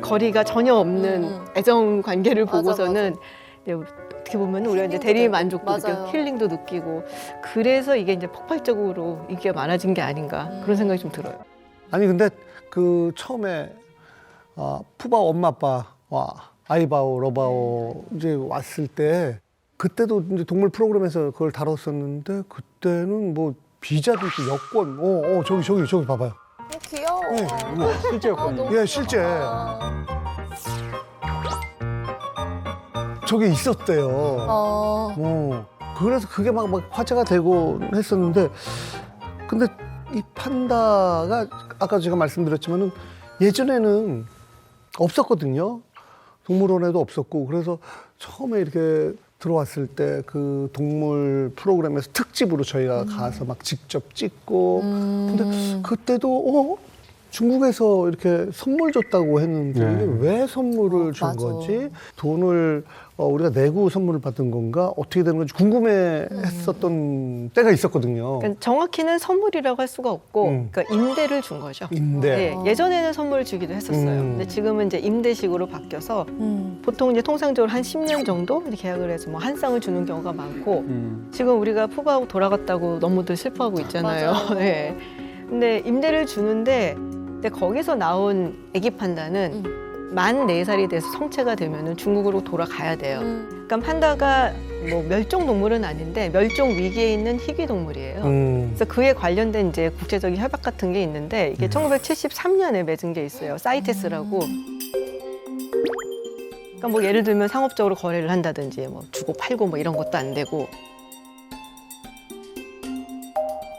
거리가 전혀 없는 애정 관계를 맞아, 보고서는 이제 어떻게 보면 우리가 이제 대리 만족도 맞아요. 느끼고 힐링도 느끼고 그래서 이게 이제 폭발적으로 인기가 많아진 게 아닌가 그런 생각이 좀 들어요. 아니 근데 그 처음에 푸바오 엄마 아빠와 아이바오 러바오 이제 왔을 때 그때도 이제 동물 프로그램에서 그걸 다뤘었는데 그때는 뭐 비자도 있고 여권 저기 봐봐요. 귀여워. 실제 여건이. 너무 예, 실제. 귀엽다. 저게 있었대요. 그래서 그게 막 화제가 되고 했었는데, 근데 이 판다가 아까 제가 말씀드렸지만은 예전에는 없었거든요. 동물원에도 없었고, 그래서 처음에 이렇게 들어왔을 때 그 동물 프로그램에서 특집으로 저희가 가서 막 직접 찍고, 근데 그때도 중국에서 이렇게 선물 줬다고 했는데 이게 왜 선물을 준 맞아. 거지? 돈을 우리가 내고 선물을 받은 건가? 어떻게 되는 건지 궁금해했었던 때가 있었거든요. 그러니까 정확히는 선물이라고 할 수가 없고 그러니까 임대를 준 거죠. 임대. 네, 예전에는 선물을 주기도 했었어요. 근데 지금은 이제 임대식으로 바뀌어서 보통 이제 통상적으로 한 10년 정도 이렇게 계약을 해서 뭐 한 쌍을 주는 경우가 많고 지금 우리가 푸바오 돌아갔다고 너무들 슬퍼하고 있잖아요. 맞아요. 네. 근데 임대를 주는데 근데 거기서 나온 애기 판다는 만 4살이 돼서 성체가 되면은 중국으로 돌아가야 돼요. 그러니까 판다가 뭐 멸종 동물은 아닌데 멸종 위기에 있는 희귀 동물이에요. 그래서 그에 관련된 이제 국제적인 협약 같은 게 있는데 이게 1973년에 맺은 게 있어요. 사이테스라고. 그러니까 뭐 예를 들면 상업적으로 거래를 한다든지 뭐 주고 팔고 뭐 이런 것도 안 되고.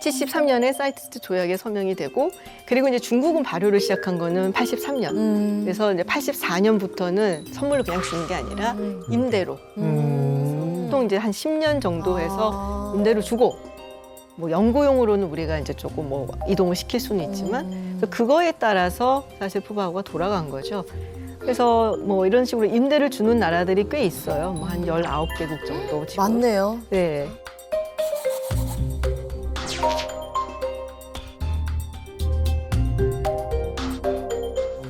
73년에 사이테스 조약에 서명이 되고 그리고 이제 중국은 발효를 시작한 거는 83년. 그래서 이제 84년부터는 선물로 그냥 주는 게 아니라 임대로. 보통 이제 한 10년 정도 해서 임대로 주고 뭐 연구용으로는 우리가 이제 조금 뭐 이동을 시킬 수는 있지만 그래서 그거에 따라서 사실 푸바오가 돌아간 거죠. 그래서 뭐 이런 식으로 임대를 주는 나라들이 꽤 있어요. 뭐 한 19개국 정도 지금. 많네요. 네.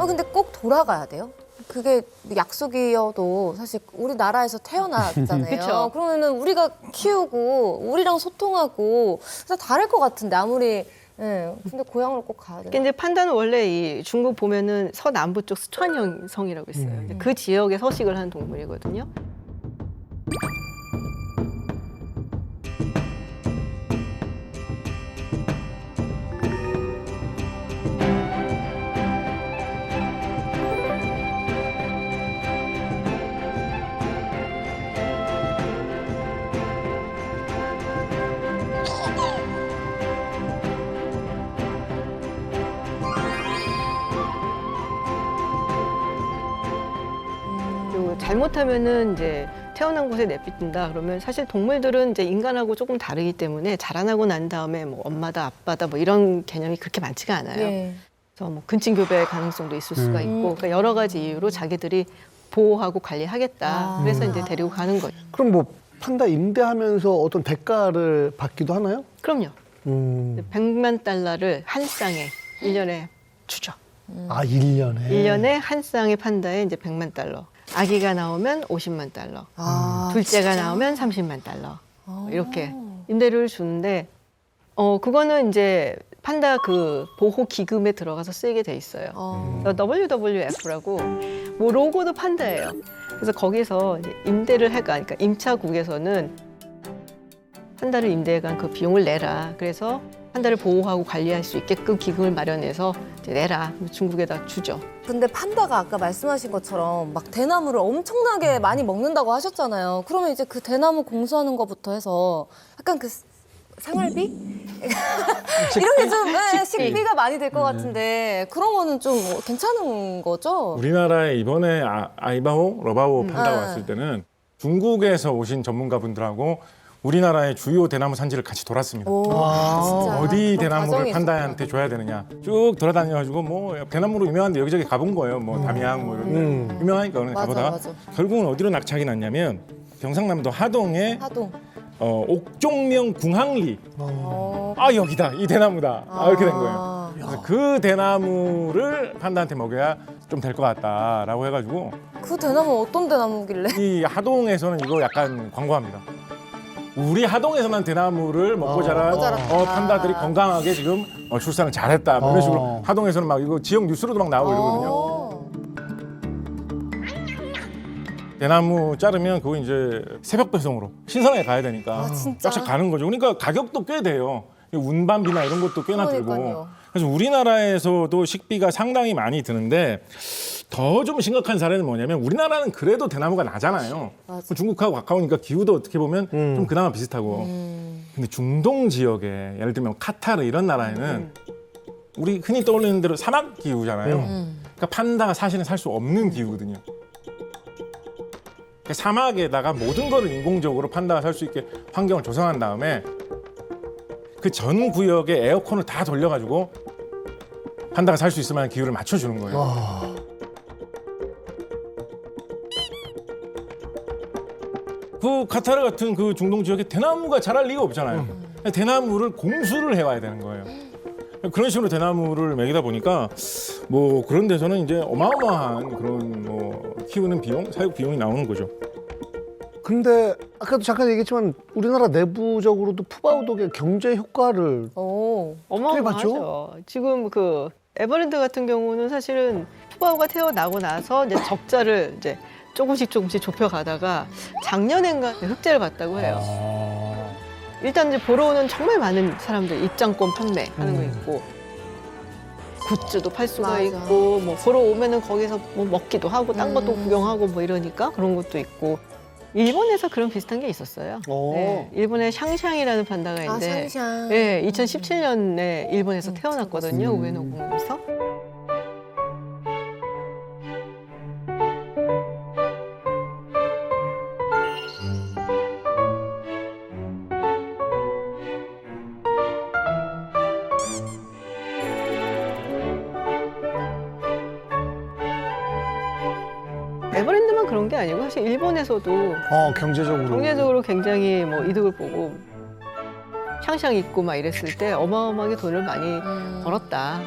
근데 꼭 돌아가야 돼요? 그게 약속이어도 사실 우리나라에서 태어났잖아요. 그쵸. 그러면은 우리가 키우고 우리랑 소통하고 진짜 다를 것 같은데 아무리 근데 고향으로 꼭 가야 돼요. 근데 판다는 원래 이 중국 보면은 서남부 쪽 스촨형 성이라고 있어요. 이제 그 지역에 서식을 하는 동물이거든요. 그리고 잘못하면은 이제 태어난 곳에 내비둔다 그러면 사실 동물들은 이제 인간하고 조금 다르기 때문에 자라나고 난 다음에 뭐 엄마다 아빠다 뭐 이런 개념이 그렇게 많지가 않아요. 예. 그래서 뭐 근친 교배 가능성도 있을 수가 있고 그러니까 여러 가지 이유로 자기들이 보호하고 관리하겠다. 그래서 이제 데리고 가는 거죠. 그럼 뭐 판다 임대하면서 어떤 대가를 받기도 하나요? 그럼요. 100만 달러를 한 쌍에 1년에 주죠. 아, 1년에. 1년에 한 쌍의 판다에 이제 100만 달러. 아기가 나오면 50만 달러. 둘째가 진짜? 나오면 30만 달러. 이렇게 임대료를 주는데 그거는 이제 판다 그 보호 기금에 들어가서 쓰이게 돼 있어요. WWF라고 뭐 로고도 판다예요. 그래서 거기서 이제 임대를 해가 그러니까 임차국에서는 판다를 임대해간 그 비용을 내라. 그래서 판다를 보호하고 관리할 수 있게끔 기금을 마련해서 이제 내라. 중국에다 주죠. 근데 판다가 아까 말씀하신 것처럼 막 대나무를 엄청나게 많이 먹는다고 하셨잖아요. 그러면 이제 그 대나무 공수하는 것부터 해서 약간 그 생활비? 이런 게 좀 식비가 많이 될 것 같은데 그런 거는 좀 괜찮은 거죠? 우리나라에 이번에 아이바오, 러바오 판다가 네. 왔을 때는 중국에서 오신 전문가분들하고 우리나라의 주요 대나무 산지를 같이 돌았습니다. 진짜 어디 그런 대나무를 과정이 판다한테 줘야 되느냐 쭉 돌아다녀가지고 뭐 대나무로 유명한데 여기저기 가본 거예요. 뭐 담양 뭐 이런 데 유명하니까 그런 데 맞아, 가보다가 맞아. 결국은 어디로 낙착이 났냐면 경상남도 하동에 하동. 옥종명 궁항리 여기다 이 대나무다 이렇게 된 거예요. 그래서 그 대나무를 판다한테 먹여야 좀 될 것 같다라고 해가지고 그 대나무 어떤 대나무길래? 이 하동에서는 이거 약간 광고합니다. 우리 하동에서만 대나무를 먹고 자란 자랐다. 판다들이 건강하게 지금 출산을 잘했다. 뭐 이런 식으로 하동에서는 막 이거 지역 뉴스로도 막 나오고 이러거든요. 대나무 자르면 그거 이제 새벽 배송으로 신선하게 가야 되니까 진짜? 쫙쫙 가는 거죠. 그러니까 가격도 꽤 돼요. 운반비나 이런 것도 꽤나 들고. 그러니까요. 그래서 우리나라에서도 식비가 상당히 많이 드는데 더 좀 심각한 사례는 뭐냐면 우리나라는 그래도 대나무가 나잖아요. 중국하고 가까우니까 기후도 어떻게 보면 좀 그나마 비슷하고. 근데 중동 지역에 예를 들면 카타르 이런 나라에는 우리 흔히 떠올리는 대로 사막 기후잖아요. 그러니까 판다가 사실은 살 수 없는 기후거든요. 그러니까 사막에다가 모든 거를 인공적으로 판다가 살 수 있게 환경을 조성한 다음에 그 전 구역에 에어컨을 다 돌려가지고 판다가 살 수 있을 만한 기후를 맞춰주는 거예요. 그 카타르 같은 그 중동 지역에 대나무가 자랄 리가 없잖아요. 대나무를 공수를 해와야 되는 거예요. 그런 식으로 대나무를 먹이다 보니까 뭐 그런 데서는 이제 어마어마한 그런 뭐 키우는 비용, 사육 비용이 나오는 거죠. 근데 아까도 잠깐 얘기했지만 우리나라 내부적으로도 푸바오독의 경제 효과를 오. 어마어마하죠. 지금 그 에버랜드 같은 경우는 사실은 푸바오가 태어나고 나서 이제 적자를 이제 조금씩 좁혀가다가 작년엔가 흑자를 봤다고 해요. 일단 이제 보러 오는 정말 많은 사람들 입장권 판매하는 거 있고 굿즈도 팔 수가 맞아. 있고 뭐 보러 오면은 거기서 뭐 먹기도 하고 딴 것도 구경하고 뭐 이러니까 그런 것도 있고 일본에서 그런 비슷한 게 있었어요. 네, 일본에 샹샹이라는 판다가 있는데 샹샹. 네, 2017년에 일본에서 태어났거든요. 우에노 공원에서. 에버랜드만 그런 게 아니고 사실 일본에서도 경제적으로 굉장히 뭐 이득을 보고 샹샹 있고 막 이랬을 때 어마어마하게 돈을 많이 벌었다.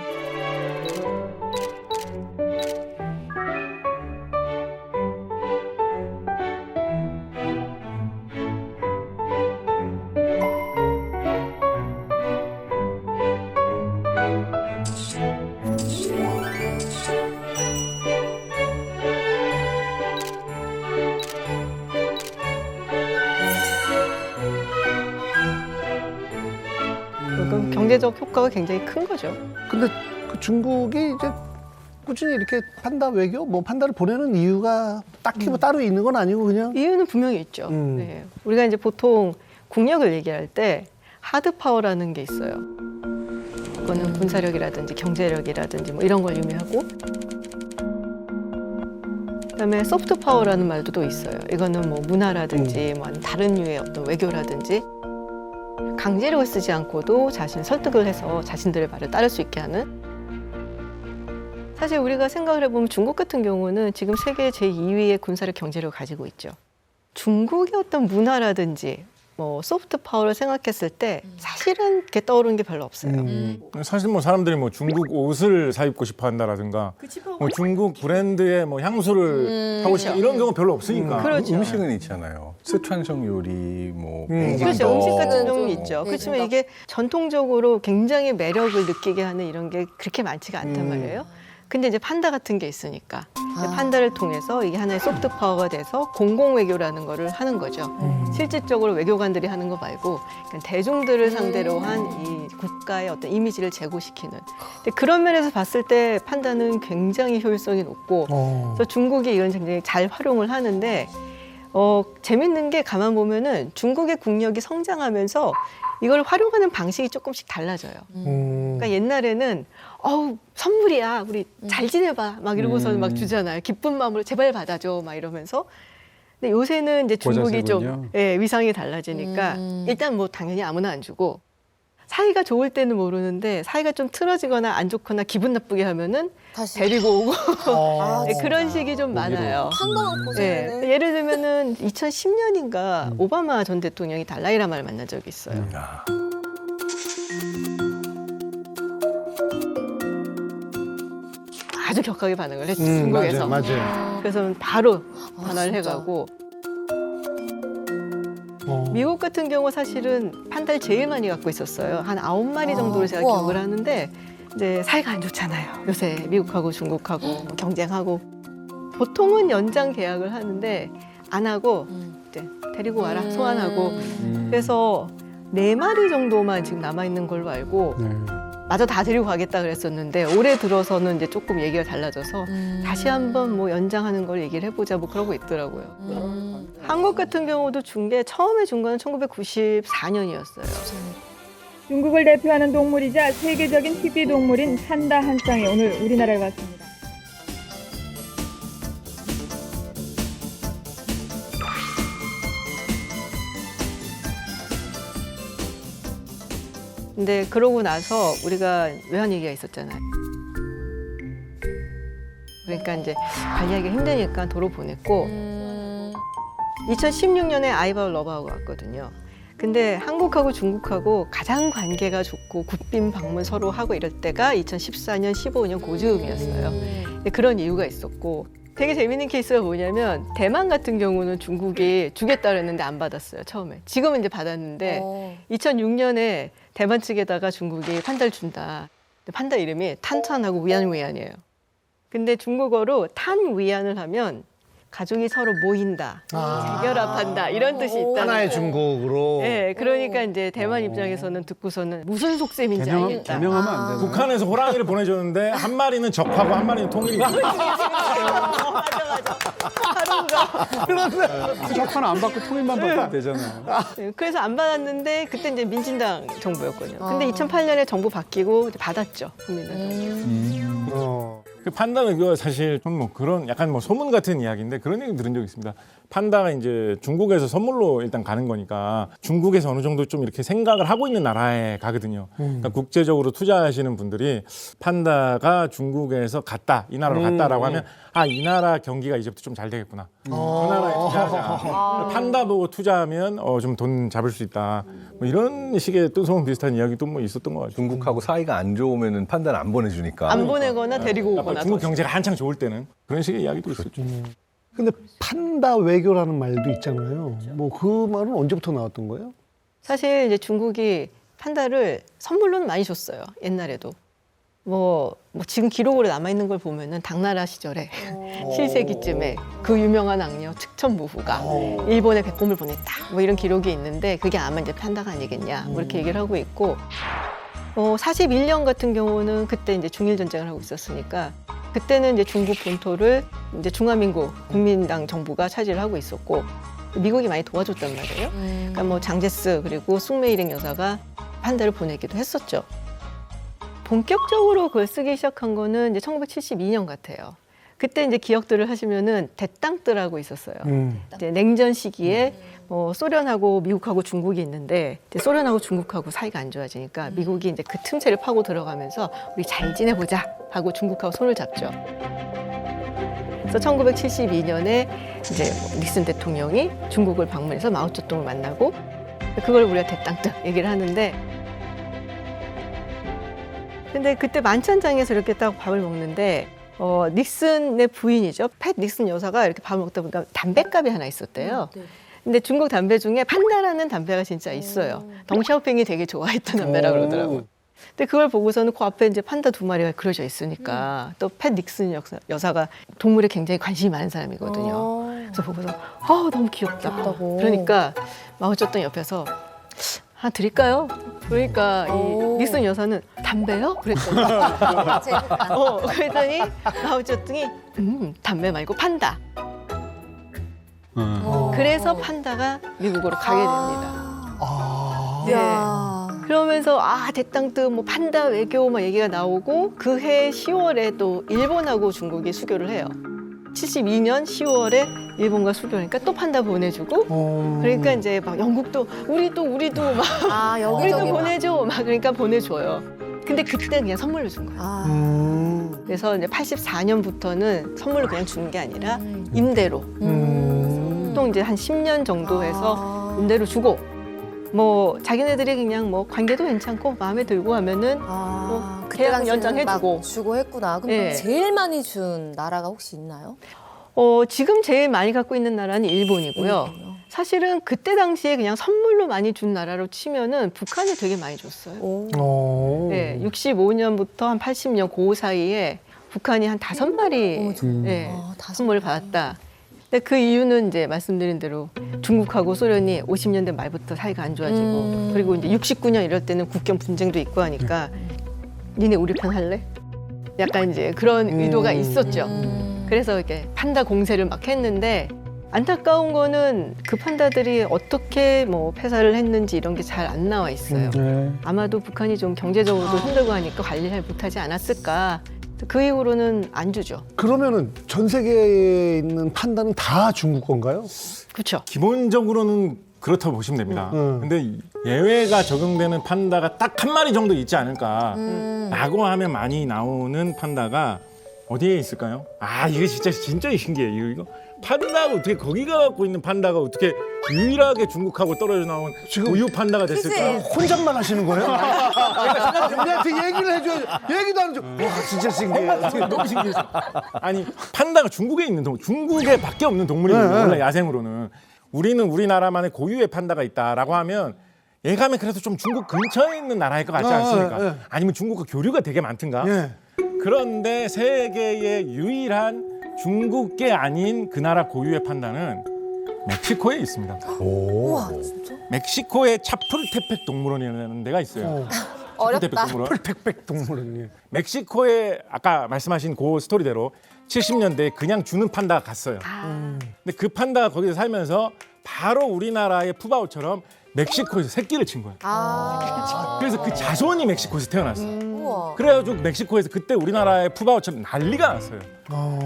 그럼 경제적 효과가 굉장히 큰 거죠. 근데 그 중국이 이제 꾸준히 이렇게 판다 외교, 뭐 판다를 보내는 이유가 딱히 뭐 따로 있는 건 아니고 그냥 이유는 분명히 있죠. 네. 우리가 이제 보통 국력을 얘기할 때 하드 파워라는 게 있어요. 그거는 군사력이라든지 경제력이라든지 뭐 이런 걸 의미하고, 그다음에 소프트 파워라는 말도 또 있어요. 이거는 뭐 문화라든지 뭐 아니면 다른 류의 어떤 외교라든지 강제력을 쓰지 않고도 자신을 설득을 해서 자신들의 말을 따를 수 있게 하는. 사실 우리가 생각을 해보면 중국 같은 경우는 지금 세계 제2위의 군사력 경제력을 가지고 있죠. 중국의 어떤 문화라든지 뭐 소프트 파워를 생각했을 때 사실은 이렇게 떠오르는 게 별로 없어요. 사실 뭐 사람들이 뭐 중국 옷을 사 입고 싶어 한다라든가 뭐 중국 브랜드의 뭐 향수를 하고 싶어 이런 경우 별로 없으니까. 그렇죠. 음식은 있잖아요. 스촨성 요리, 뭐 그렇죠. 음식 같은 경우는 뭐, 있죠. 네, 그렇지만 그러니까. 이게 전통적으로 굉장히 매력을 느끼게 하는 이런 게 그렇게 많지가 않단 말이에요. 근데 이제 판다 같은 게 있으니까 이제 판다를 통해서 이게 하나의 소프트 파워가 돼서 공공 외교라는 거를 하는 거죠. 실질적으로 외교관들이 하는 거 말고 그러니까 대중들을 상대로 한 이 국가의 어떤 이미지를 제고시키는. 근데 그런 면에서 봤을 때 판다는 굉장히 효율성이 높고 그래서 중국이 이런 굉장히 잘 활용을 하는데 재밌는 게 가만 보면은 중국의 국력이 성장하면서 이걸 활용하는 방식이 조금씩 달라져요. 그러니까 옛날에는 선물이야, 우리 잘 지내봐, 막 이러고서 막 주잖아요. 기쁜 마음으로 제발 받아줘, 막 이러면서. 근데 요새는 이제 중국이 좀 고자세군요. 위상이 달라지니까 일단 뭐 당연히 아무나 안 주고 사이가 좋을 때는 모르는데 사이가 좀 틀어지거나 안 좋거나 기분 나쁘게 하면은 다시 데리고 오고 아, 네, 그런 식이 좀 많아요. 판다만 고생이네. 네. 예를 들면은 2010년인가 오바마 전 대통령이 달라이라마를 만난 적이 있어요. 아주 격하게 반응을 했죠, 중국에서. 맞아요. 그래서 바로 반환을 해가고. 미국 같은 경우 사실은 판다를 제일 많이 갖고 있었어요. 한 9마리 정도를 제가 우와. 기억을 하는데 이제 사이가 안 좋잖아요. 요새 미국하고 중국하고 뭐 경쟁하고. 보통은 연장 계약을 하는데 안 하고 이제 데리고 와라, 소환하고. 그래서 4마리 정도만 지금 남아있는 걸로 알고 네. 마저 다 데리고 가겠다 그랬었는데 올해 들어서는 이제 조금 얘기가 달라져서 다시 한번 뭐 연장하는 걸 얘기를 해보자 뭐 그러고 있더라고요. 한국 같은 경우도 준 게 처음에 준 거는 1994년이었어요. 중국을 대표하는 동물이자 세계적인 희귀 동물인 판다 한 쌍이 오늘 우리나라에 왔습니다. 근데 그러고 나서 우리가 외환 얘기가 있었잖아요. 그러니까 이제 관리하기 힘드니까 도로 보냈고 2016년에 아이바오 러버하고 왔거든요. 근데 한국하고 중국하고 가장 관계가 좋고 국빈 방문 서로 하고 이럴 때가 2014년, 15년 고즈음이었어요. 근데 그런 이유가 있었고 되게 재밌는 케이스가 뭐냐면 대만 같은 경우는 중국이 주겠다 그랬는데 안 받았어요, 처음에. 지금은 이제 받았는데 2006년에 대만 측에다가 중국이 판다를 준다. 근데 판다 이름이 탄탄하고 위안위안이에요. 근데 중국어로 탄위안을 하면 가족이 서로 모인다, 재결합한다 이런 뜻이 있다. 하나의 중국으로. 네, 그러니까 이제 대만 입장에서는 듣고서는 무슨 속셈인지 알겠다. 개명하면 안 되나? 북한에서 호랑이를 보내줬는데 한 마리는 적하고 한 마리는 통일이. 맞아. 하루가. 적하는 안 받고 통일만 받으면 되잖아요. 네, 그래서 안 받았는데 그때 이제 민진당 정부였거든요. 근데 2008년에 정부 바뀌고 이제 받았죠, 국민당 정부. 그 판다는 그 사실 좀 뭐 그런 약간 뭐 소문 같은 이야기인데 그런 얘기 들은 적이 있습니다. 판다가 이제 중국에서 선물로 일단 가는 거니까 중국에서 어느 정도 좀 이렇게 생각을 하고 있는 나라에 가거든요. 그러니까 국제적으로 투자하시는 분들이 판다가 중국에서 갔다, 이 나라로 갔다라고 하면 아, 이 나라 경기가 이제부터 좀 잘 되겠구나. 그 나라에 투자하자. 판다 보고 투자하면 좀 돈 잡을 수 있다. 뭐 이런 식의 또 소문 비슷한 이야기도 뭐 있었던 것 같아요. 중국하고 사이가 안 좋으면은 판단을 안 보내주니까. 안 보내거나 데리고 약간 오거나. 중국 경제가 한창 좋을 때는 그런 식의 이야기도 있었죠. 근데 판다 외교라는 말도 있잖아요. 뭐 그 말은 언제부터 나왔던 거예요? 사실 이제 중국이 판다를 선물로는 많이 줬어요. 옛날에도. 뭐 지금 기록으로 남아있는 걸 보면은 당나라 시절에 7세기쯤에 그 유명한 악녀 측천무후가 일본에 백곰을 보냈다. 뭐 이런 기록이 있는데 그게 아마 이제 판다가 아니겠냐. 뭐 이렇게 얘기를 하고 있고 41년 같은 경우는 그때 이제 중일 전쟁을 하고 있었으니까 그때는 이제 중국 본토를 이제 중화민국 국민당 정부가 차지를 하고 있었고 미국이 많이 도와줬단 말이에요. 그러니까 뭐 장제스 그리고 숭메이링 여사가 판다를 보내기도 했었죠. 본격적으로 그걸 쓰기 시작한 거는 이제 1972년 같아요. 그때 이제 기억들을 하시면은 대땅뜨라고 있었어요. 이제 냉전 시기에 뭐 소련하고 미국하고 중국이 있는데 이제 소련하고 중국하고 사이가 안 좋아지니까 미국이 이제 그 틈새를 파고 들어가면서 우리 잘 지내보자 하고 중국하고 손을 잡죠. 그래서 1972년에 이제 닉슨 대통령이 중국을 방문해서 마오쩌둥을 만나고 그걸 우리가 대땅뜨 얘기를 하는데 근데 그때 만찬장에서 이렇게 딱 밥을 먹는데 닉슨의 부인이죠. 팻 닉슨 여사가 이렇게 밥을 먹다 보니까 담뱃갑이 하나 있었대요. 근데 중국 담배 중에 판다라는 담배가 진짜 있어요. 덩샤오핑이 되게 좋아했던 담배라 그러더라고요. 근데 그걸 보고서는 그 앞에 이제 판다 2마리가 그려져 있으니까 또 팻 닉슨 여사가 동물에 굉장히 관심이 많은 사람이거든요. 그래서 보고서 너무 귀엽다고. 그러니까 마오쩌둥 옆에서 드릴까요? 그러니까 이 닉슨 여사는 담배요? 그랬더니 그랬더니 마오쩌둥이 담배 말고 판다. 그래서 판다가 미국으로 가게 됩니다. 네. 그러면서 대땅뜨 뭐 판다 외교 막 얘기가 나오고 그해 10월에 또 일본하고 중국이 수교를 해요. 72년 10월에 일본과 수교하니까 또 판다 보내주고 그러니까 이제 막 영국도 우리도 막 우리도 보내줘 막 그러니까 보내줘요. 근데 그때 그냥 선물로 준 거예요. 그래서 이제 84년부터는 선물로 그냥 주는 게 아니라 임대로 보통 이제 한 10년 정도 해서 임대로 주고 뭐 자기네들이 그냥 뭐 관계도 괜찮고 마음에 들고 하면은 뭐 계약 연장해주고 주고 했구나. 그럼 네. 제일 많이 준 나라가 혹시 있나요? 지금 제일 많이 갖고 있는 나라는 일본이고요. 사실은 그때 당시에 그냥 선물로 많이 준 나라로 치면은 북한이 되게 많이 줬어요. 네, 65년부터 한 80년 그 사이에 북한이 한 5마리 네, 선물을 받았다. 근데 그 이유는 이제 말씀드린 대로 중국하고 소련이 50년대 말부터 사이가 안 좋아지고 그리고 이제 69년 이럴 때는 국경 분쟁도 있고 하니까 니네 우리 편 할래? 약간 이제 그런 의도가 있었죠. 그래서 이렇게 판다 공세를 막 했는데 안타까운 거는 그 판다들이 어떻게 뭐 폐사를 했는지 이런 게 잘 안 나와 있어요. 아마도 북한이 좀 경제적으로도 힘들고 하니까 관리를 잘 못하지 않았을까. 그 이후로는 안 주죠. 그러면은 전 세계에 있는 판다는 다 중국 건가요? 그렇죠. 기본적으로는 그렇다고 보시면 됩니다. 근데 예외가 적용되는 판다가 딱 한 마리 정도 있지 않을까라고 하면 많이 나오는 판다가 어디에 있을까요? 아, 이게 진짜 신기해요. 이거 판다가 어떻게 거기 가갖고 있는 판다가 어떻게 유일하게 중국하고 떨어져 나온 우유 판다가 됐을까? 혼잣말 하시는 거예요? 우리한테 얘기를 해줘야지. 얘기도 안 해줘. 와, 진짜 신기해. 너무 신기해서. 아니, 판다가 중국에 있는 중국에 밖에 없는 동물이거든요. 원래 야생으로는. 우리는 우리나라만의 고유의 판다가 있다라고 하면 예감에 그래도 좀 중국 근처에 있는 나라일 것 같지 않습니까? 아니면 중국과 교류가 되게 많든가. 그런데 세계의 유일한 중국계 아닌 그 나라 고유의 판다는 멕시코에 있습니다. 우와, 진짜? 멕시코의 차풀테펙 동물원이라는 데가 있어요. 어렵다. 풀택백 동물은. 멕시코에 아까 말씀하신 그 스토리대로 70년대에 그냥 주는 판다가 갔어요. 근데 그 판다가 거기서 살면서 바로 우리나라의 푸바오처럼 멕시코에서 새끼를 친 거야. 그래서 그 자손이 멕시코에서 태어났어. 우와. 그래가지고 멕시코에서 그때 우리나라의 푸바오처럼 난리가 났어요.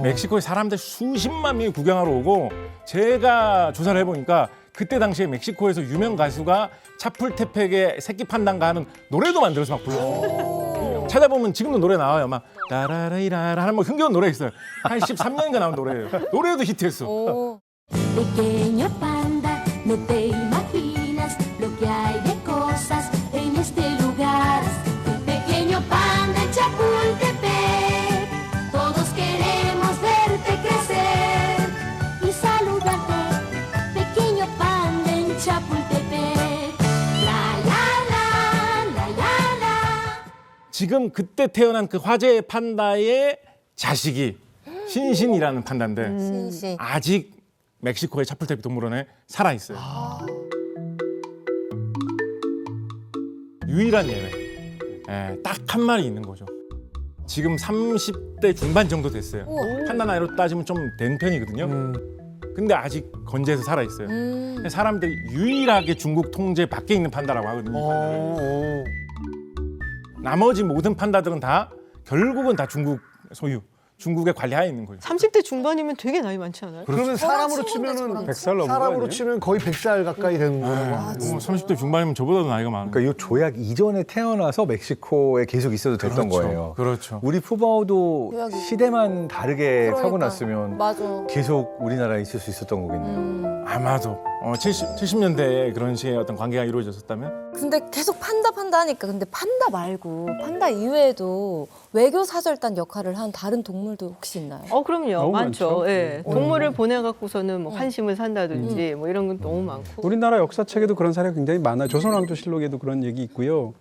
멕시코에 사람들 수십만 명이 구경하러 오고 제가 조사를 해보니까 그때 당시에 멕시코에서 유명 가수가 차풀테펙의 새끼 판단가 하는 노래도 만들어서 막 불렀어요. 찾아보면 지금도 노래 나와요. 막 라라라이라라 하는 뭐 흥겨운 노래 있어요. 83년인가 나온 노래예요. 노래도 히트했어. 오. Pequeño panda, no te imaginas lo que hay de cosas en este lugar. Pequeño panda en Chapultepec, todos queremos verte crecer y saludarte. Pequeño panda en Chapultepec, la la la, la la la. 지금 그때 태어난 그 화제의 판다의 자식이 신신이라는 판다인데 신신. 아직 멕시코의 차풀테펙 동물원에 살아 있어요. 유일한 예외. 딱 한 마리 있는 거죠. 지금 30대 중반 정도 됐어요. 판다 나이로 따지면 좀 된 편이거든요. 근데 아직 건재해서 살아 있어요. 사람들이 유일하게 중국 통제 밖에 있는 판다라고 하거든요. 이 판다를. 나머지 모든 판다들은 다 결국은 다 중국 소유. 중국의 관리하에 있는 거예요. 30대 중반이면 되게 나이 많지 않아요? 그러면 사람으로 치면은 100살 넘은 거 사람으로 아니에요? 치면 거의 100살 가까이 되는 거예요. 30대 중반이면 저보다도 나이가 많아요. 그러니까 이 조약 이전에 태어나서 멕시코에 계속 있어도 됐던 거예요. 그렇죠. 우리 푸바오도 조약이 시대만 다르게 그러니까. 타고 났으면 맞아. 계속 우리나라에 있을 수 있었던 거겠네요. 아마도 70년대에 그런 식의 어떤 관계가 이루어졌었다면 근데 계속 판다 하니까 근데 판다 말고 판다 이외에도 외교 사절단 역할을 한 다른 동물도 혹시 있나요? 그럼요. 너무 많죠. 많죠. 예. 동물을 보내갖고서는 뭐 환심을 산다든지 뭐 이런 건 너무 많고. 우리나라 역사책에도 그런 사례가 굉장히 많아요. 조선왕조실록에도 그런 얘기 있고요.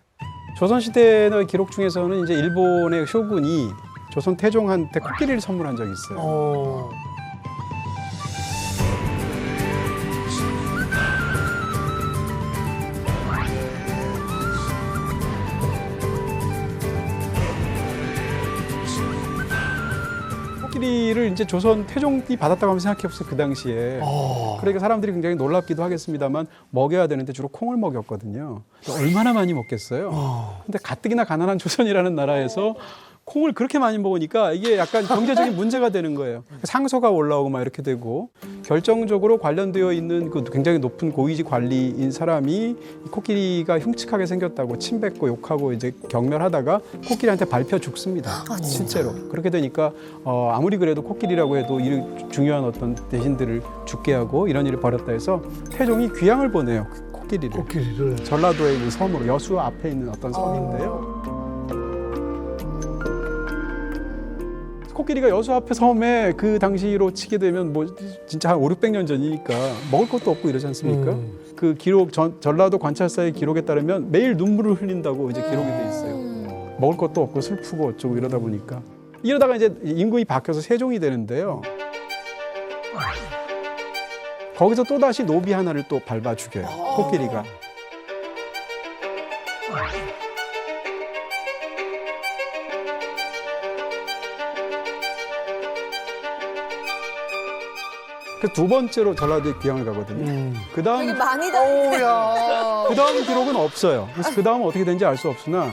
조선시대의 기록 중에서는 이제 일본의 쇼군이 조선 태종한테 코끼리를 선물한 적이 있어요. 코끼리를 이제 조선 태종이 받았다고 하면 생각해보세요. 그 당시에. 그러니까 사람들이 굉장히 놀랍기도 하겠습니다만 먹여야 되는데 주로 콩을 먹였거든요. 얼마나 많이 먹겠어요. 근데 가뜩이나 가난한 조선이라는 나라에서 콩을 그렇게 많이 먹으니까 이게 약간 경제적인 문제가 되는 거예요. 상소가 올라오고 막 이렇게 되고 결정적으로 관련되어 있는 그 굉장히 높은 고위직 관리인 사람이 이 코끼리가 흉측하게 생겼다고 침뱉고 욕하고 이제 경멸하다가 코끼리한테 밟혀 죽습니다. 실제로. 그렇게 되니까 아무리 그래도 코끼리라고 해도 이 중요한 어떤 대신들을 죽게 하고 이런 일을 벌였다 해서 태종이 귀양을 보내요. 그 코끼리를. 전라도에 있는 섬으로 여수 앞에 있는 어떤 섬인데요. 코끼리가 여수 앞에 섬에 그 당시로 치게 되면 뭐 진짜 한 500~600년 전이니까 먹을 것도 없고 이러지 않습니까? 그 기록 전라도 관찰사의 기록에 따르면 매일 눈물을 흘린다고 이제 기록이 돼 있어요. 먹을 것도 없고 슬프고 어쩌고 이러다 보니까 이러다가 이제 임금이 바뀌어서 세종이 되는데요. 거기서 또 다시 노비 하나를 또 밟아 죽여요. 코끼리가. 그 두 번째로 전라도에 귀향을 가거든요. 그 다음 되게 많이 다니네. 오야. 그 다음 기록은 없어요. 그래서 그 다음 어떻게 된지 알 수 없으나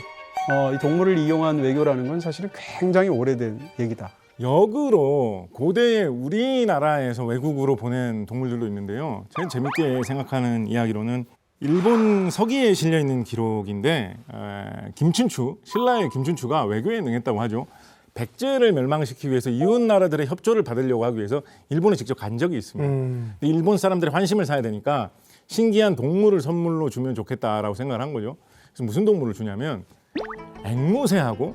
이 동물을 이용한 외교라는 건 사실은 굉장히 오래된 얘기다. 역으로 고대 우리나라에서 외국으로 보낸 동물들도 있는데요. 제일 재밌게 생각하는 이야기로는 일본 서기에 실려 있는 기록인데 김춘추, 신라의 김춘추가 외교에 능했다고 하죠. 백제를 멸망시키기 위해서 이웃 나라들의 협조를 받으려고 하기 위해서 일본에 직접 간 적이 있습니다. 근데 일본 사람들의 환심을 사야 되니까 신기한 동물을 선물로 주면 좋겠다라고 생각을 한 거죠. 그래서 무슨 동물을 주냐면 앵무새하고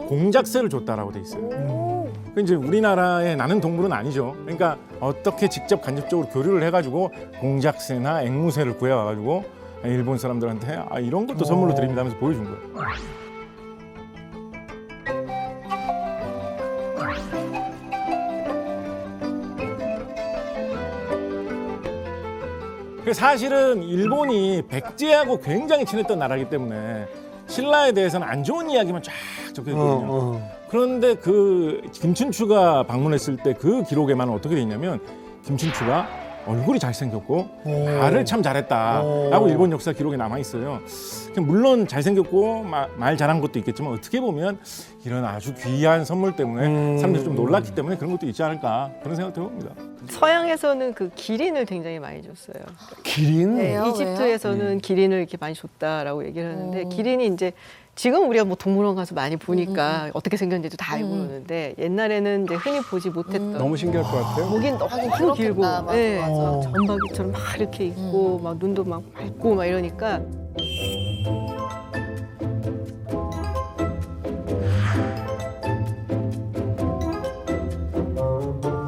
공작새를 줬다라고 돼 있어요. 그 이제 우리나라에 나는 동물은 아니죠. 그러니까 어떻게 직접 간접적으로 교류를 해가지고 공작새나 앵무새를 구해와가지고 일본 사람들한테 이런 것도 선물로 드립니다 하면서 보여준 거예요. 사실은 일본이 백제하고 굉장히 친했던 나라이기 때문에 신라에 대해서는 안 좋은 이야기만 쫙 적혀 있거든요. 그런데 그 김춘추가 방문했을 때 그 기록에만 어떻게 돼 있냐면 김춘추가 얼굴이 잘생겼고 말을 참 잘했다라고 일본 역사 기록에 남아 있어요. 물론 잘생겼고 말 잘한 것도 있겠지만 어떻게 보면 이런 아주 귀한 선물 때문에 사람들이 좀 놀랐기 때문에 그런 것도 있지 않을까 그런 생각도 해봅니다. 서양에서는 그 기린을 굉장히 많이 줬어요. 기린? 왜요? 이집트에서는 기린을 이렇게 많이 줬다라고 얘기를 하는데 기린이 이제 지금 우리가 뭐 동물원 가서 많이 보니까 어떻게 생겼는지도 다 알고 그러는데 옛날에는 이제 흔히 보지 못했던 너무 신기할 것 같아요. 목이 너무 길고 그렇겠다. 맞아, 예. 맞아. 점박이처럼 막 이렇게 있고 막 눈도 막 밝고 막 이러니까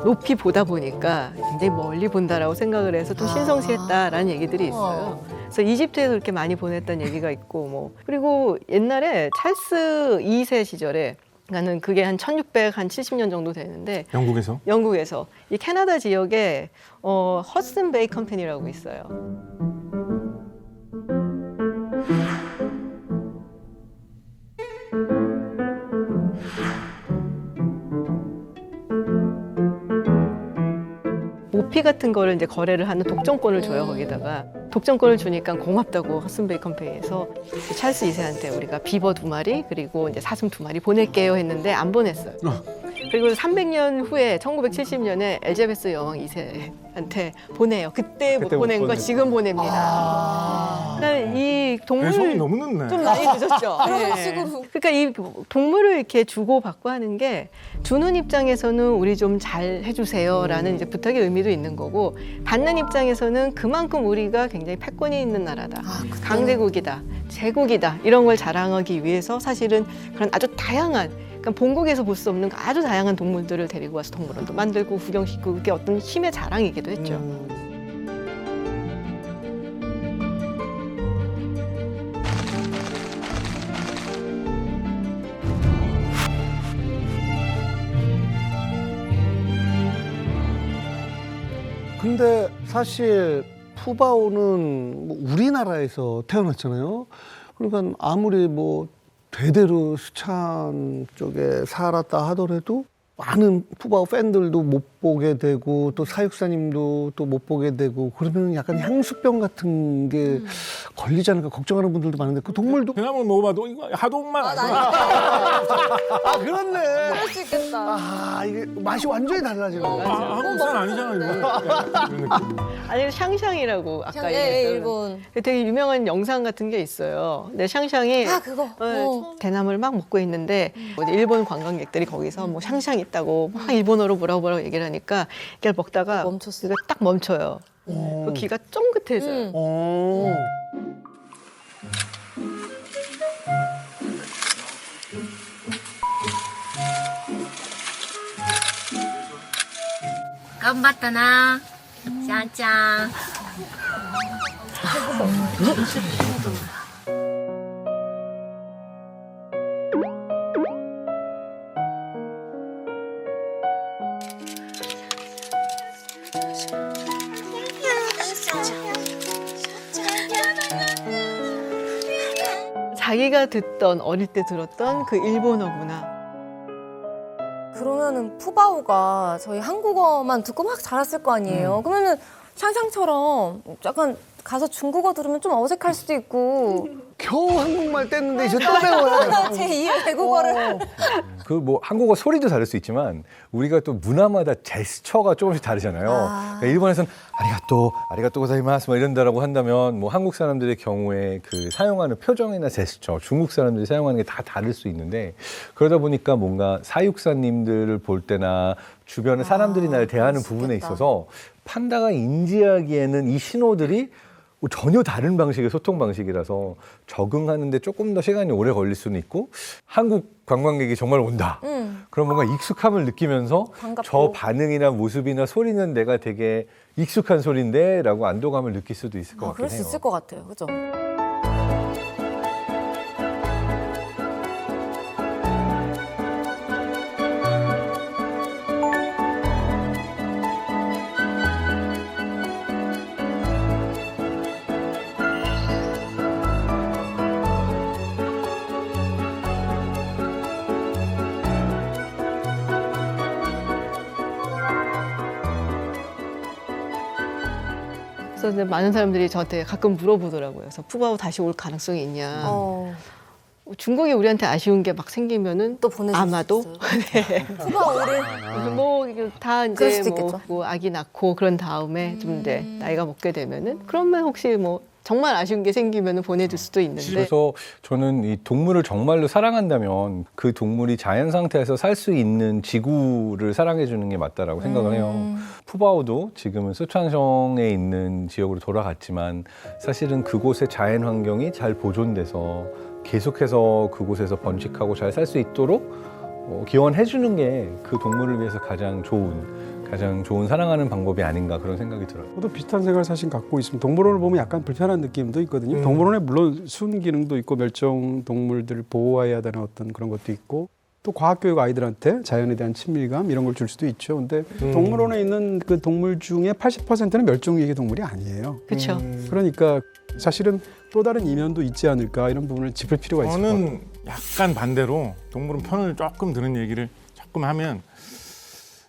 높이 보다 보니까 굉장히 멀리 본다라고 생각을 해서 좀 신성시했다라는 얘기들이 있어요. 그래서 이집트에서 그렇게 많이 보냈다는 얘기가 있고 뭐 그리고 옛날에 찰스 2세 시절에 나는 그게 한 1670년 정도 되는데 영국에서 이 캐나다 지역에 허슨 베이 컴퍼니라고 있어요. 모피 같은 거를 이제 거래를 하는 독점권을 줘요. 거기다가 독점권을 주니까 고맙다고 허슨베이 컴퍼니에서 찰스 2세한테 우리가 비버 2마리 그리고 이제 사슴 2마리 보낼게요 했는데 안 보냈어요. 그리고 300년 후에 1970년에 엘자베스 여왕 2세한테 보내요. 그때 못 보낸 거 지금 보냅니다. 그러니까 이 동물 배송이 너무 늦네. 좀 많이 늦었죠. 그런 식으로. 그러니까 이 동물을 이렇게 주고 받고 하는 게 주는 입장에서는 우리 좀 잘 해주세요라는 이제 부탁의 의미도 있는 거고 받는 입장에서는 그만큼 우리가 굉장히 패권이 있는 나라다, 강대국이다, 제국이다 이런 걸 자랑하기 위해서 사실은 그런 아주 다양한 그러니까 본국에서 볼 수 없는 아주 다양한 동물들을 데리고 와서 동물원도 만들고 구경시키고 그게 어떤 힘의 자랑이기도 했죠. 근데 사실 푸바오는 뭐 우리나라에서 태어났잖아요. 그러니까 아무리 뭐 대대로 수찬 쪽에 살았다 하더라도 많은 푸바오 팬들도 못 보게 되고 또 사육사님도 또 못 보게 되고 그러면 약간 향수병 같은 게 걸리지 않을까 걱정하는 분들도 많은데 그 동물도 그나마 먹어봐도 이거 하동만 아니야. 아 그렇네. 그럴 수 있겠다. 아 이게 맛이 완전히 달라지는 거야. 한국산 아니잖아 이거. 이런 느낌. 아니 샹샹이라고 아까 예, 얘기했던 일본. 되게 유명한 영상 같은 게 있어요. 근데 샹샹이 그거. 대나무를 막 먹고 있는데 어디 일본 관광객들이 거기서 뭐 샹샹 있다고 막 일본어로 뭐라고 얘기를 하니까 이걸 먹다가 멈췄어. 이거 딱 멈춰요. 그 귀가 쫑긋해져요.頑張ったなシャンちゃん 자기가 듣던 어릴 때 들었던 그 일본어구나. 그러면 그러면은 푸바오가 저희 한국어만 듣고 막 자랐을 거 아니에요. 그러면은 샹샹처럼 약간 가서 중국어 들으면 좀 어색할 수도 있고 겨우 한국말 뗐는데 이제 또 배워야 돼. 제2의 외국어를 그 뭐 한국어 소리도 다를 수 있지만 우리가 또 문화마다 제스처가 조금씩 다르잖아요. 그러니까 일본에서는 아리가또 고자이마스 뭐 이런다라고 한다면 뭐 한국 사람들의 경우에 그 사용하는 표정이나 제스처, 중국 사람들이 사용하는 게 다 다를 수 있는데 그러다 보니까 뭔가 사육사님들을 볼 때나 주변의 사람들이 날 대하는 그럴 수 부분에 있겠다. 있어서 판다가 인지하기에는 이 신호들이 전혀 다른 방식의 소통 방식이라서 적응하는데 조금 더 시간이 오래 걸릴 수는 있고 한국 관광객이 정말 온다. 그럼 뭔가 익숙함을 느끼면서 반갑고. 저 반응이나 모습이나 소리는 내가 되게 익숙한 소리인데 라고 안도감을 느낄 수도 있을 것 같긴 그럴 수 해요. 있을 것 같아요. 그죠? 그래서 이제 많은 사람들이 저한테 가끔 물어보더라고요. 그래서 푸바오 다시 올 가능성이 있냐. 중국이 우리한테 아쉬운 게 막 생기면은 또 보내줄 아마도 수 있어요. 푸바오를 뭐 다 그럴 이제 수도 뭐, 있겠죠. 뭐 아기 낳고 그런 다음에 좀 이제 나이가 먹게 되면은 그러면 혹시 뭐 정말 아쉬운 게 생기면은 보내줄 수도 있는데 그래서 저는 이 동물을 정말로 사랑한다면 그 동물이 자연 상태에서 살 수 있는 지구를 사랑해 주는 게 맞다라고 생각을 해요. 푸바오도 지금은 스촨성에 있는 지역으로 돌아갔지만 사실은 그곳의 자연 환경이 잘 보존돼서 계속해서 그곳에서 번식하고 잘 살 수 있도록 기원해 주는 게 그 동물을 위해서 가장 좋은 사랑하는 방법이 아닌가 그런 생각이 들어요. 저도 비슷한 생각을 사실 갖고 있습니다. 동물원을 보면 약간 불편한 느낌도 있거든요. 동물원에 물론 순기능도 있고 멸종 동물들을 보호해야 되는 어떤 그런 것도 있고 또 과학교육 아이들한테 자연에 대한 친밀감 이런 걸 줄 수도 있죠. 근데 동물원에 있는 그 동물 중에 80%는 멸종위기 동물이 아니에요. 그렇죠. 그러니까 사실은 또 다른 이면도 있지 않을까 이런 부분을 짚을 필요가 있을 것 같아요. 저는 약간 반대로 동물은 편을 조금 드는 얘기를 조금 하면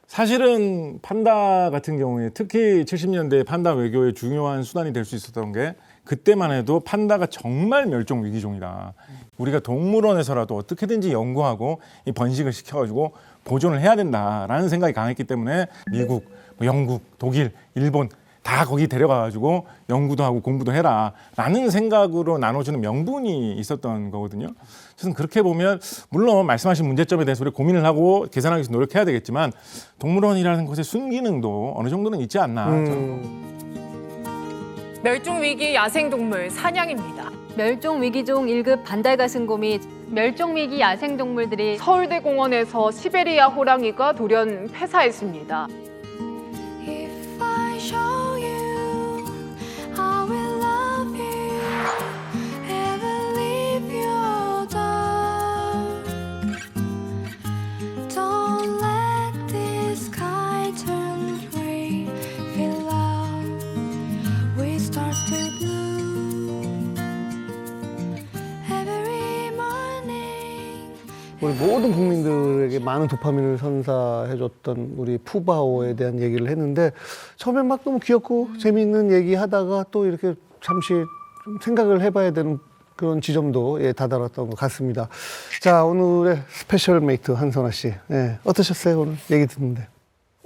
사실은 판다 같은 경우에 특히 70년대 판다 외교의 중요한 수단이 될 수 있었던 게 그때만 해도 판다가 정말 멸종 위기종이다. 우리가 동물원에서라도 어떻게든지 연구하고 이 번식을 시켜가지고 보존을 해야 된다라는 생각이 강했기 때문에 미국, 영국, 독일, 일본 다 거기 데려가가지고 연구도 하고 공부도 해라라는 생각으로 나눠주는 명분이 있었던 거거든요. 저는 그렇게 보면 물론 말씀하신 문제점에 대해서 우리 고민을 하고 개선하기 위해서 노력해야 되겠지만 동물원이라는 곳의 순기능도 어느 정도는 있지 않나. 저는. 멸종위기 야생동물 사냥입니다. 멸종위기종 1급 반달가슴곰이 멸종위기 야생동물들이 서울대공원에서 시베리아 호랑이가 돌연 폐사했습니다. If I show you, I will love you, ever leave you dark. Don't let this sky turn gray, fill out, we start to bloom every morning. 우리 모든 국민들에게 많은 도파민을 선사해줬던 우리 푸바오에 대한 얘기를 했는데 처음엔 막 너무 귀엽고 재미있는 얘기하다가 또 이렇게 잠시 좀 생각을 해봐야 되는 그런 지점도 다다랐던 것 같습니다. 자, 오늘의 스페셜 메이트 한선아 씨, 어떠셨어요 오늘 얘기 듣는데?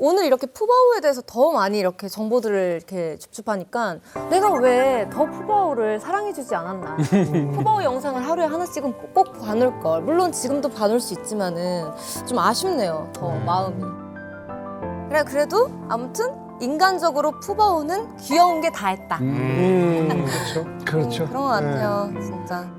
오늘 이렇게 푸바오에 대해서 더 많이 이렇게 정보들을 이렇게 줍줍하니까 내가 왜 더 푸바오를 사랑해주지 않았나. 푸바오 영상을 하루에 하나씩은 꼭 봐놓을 걸. 물론 지금도 봐놓을 수 있지만은 좀 아쉽네요. 더 마음이. 그래도 아무튼 인간적으로 푸바오는 귀여운 게 다 했다. 그렇죠. 그렇죠. 그런 것 같아요, 진짜.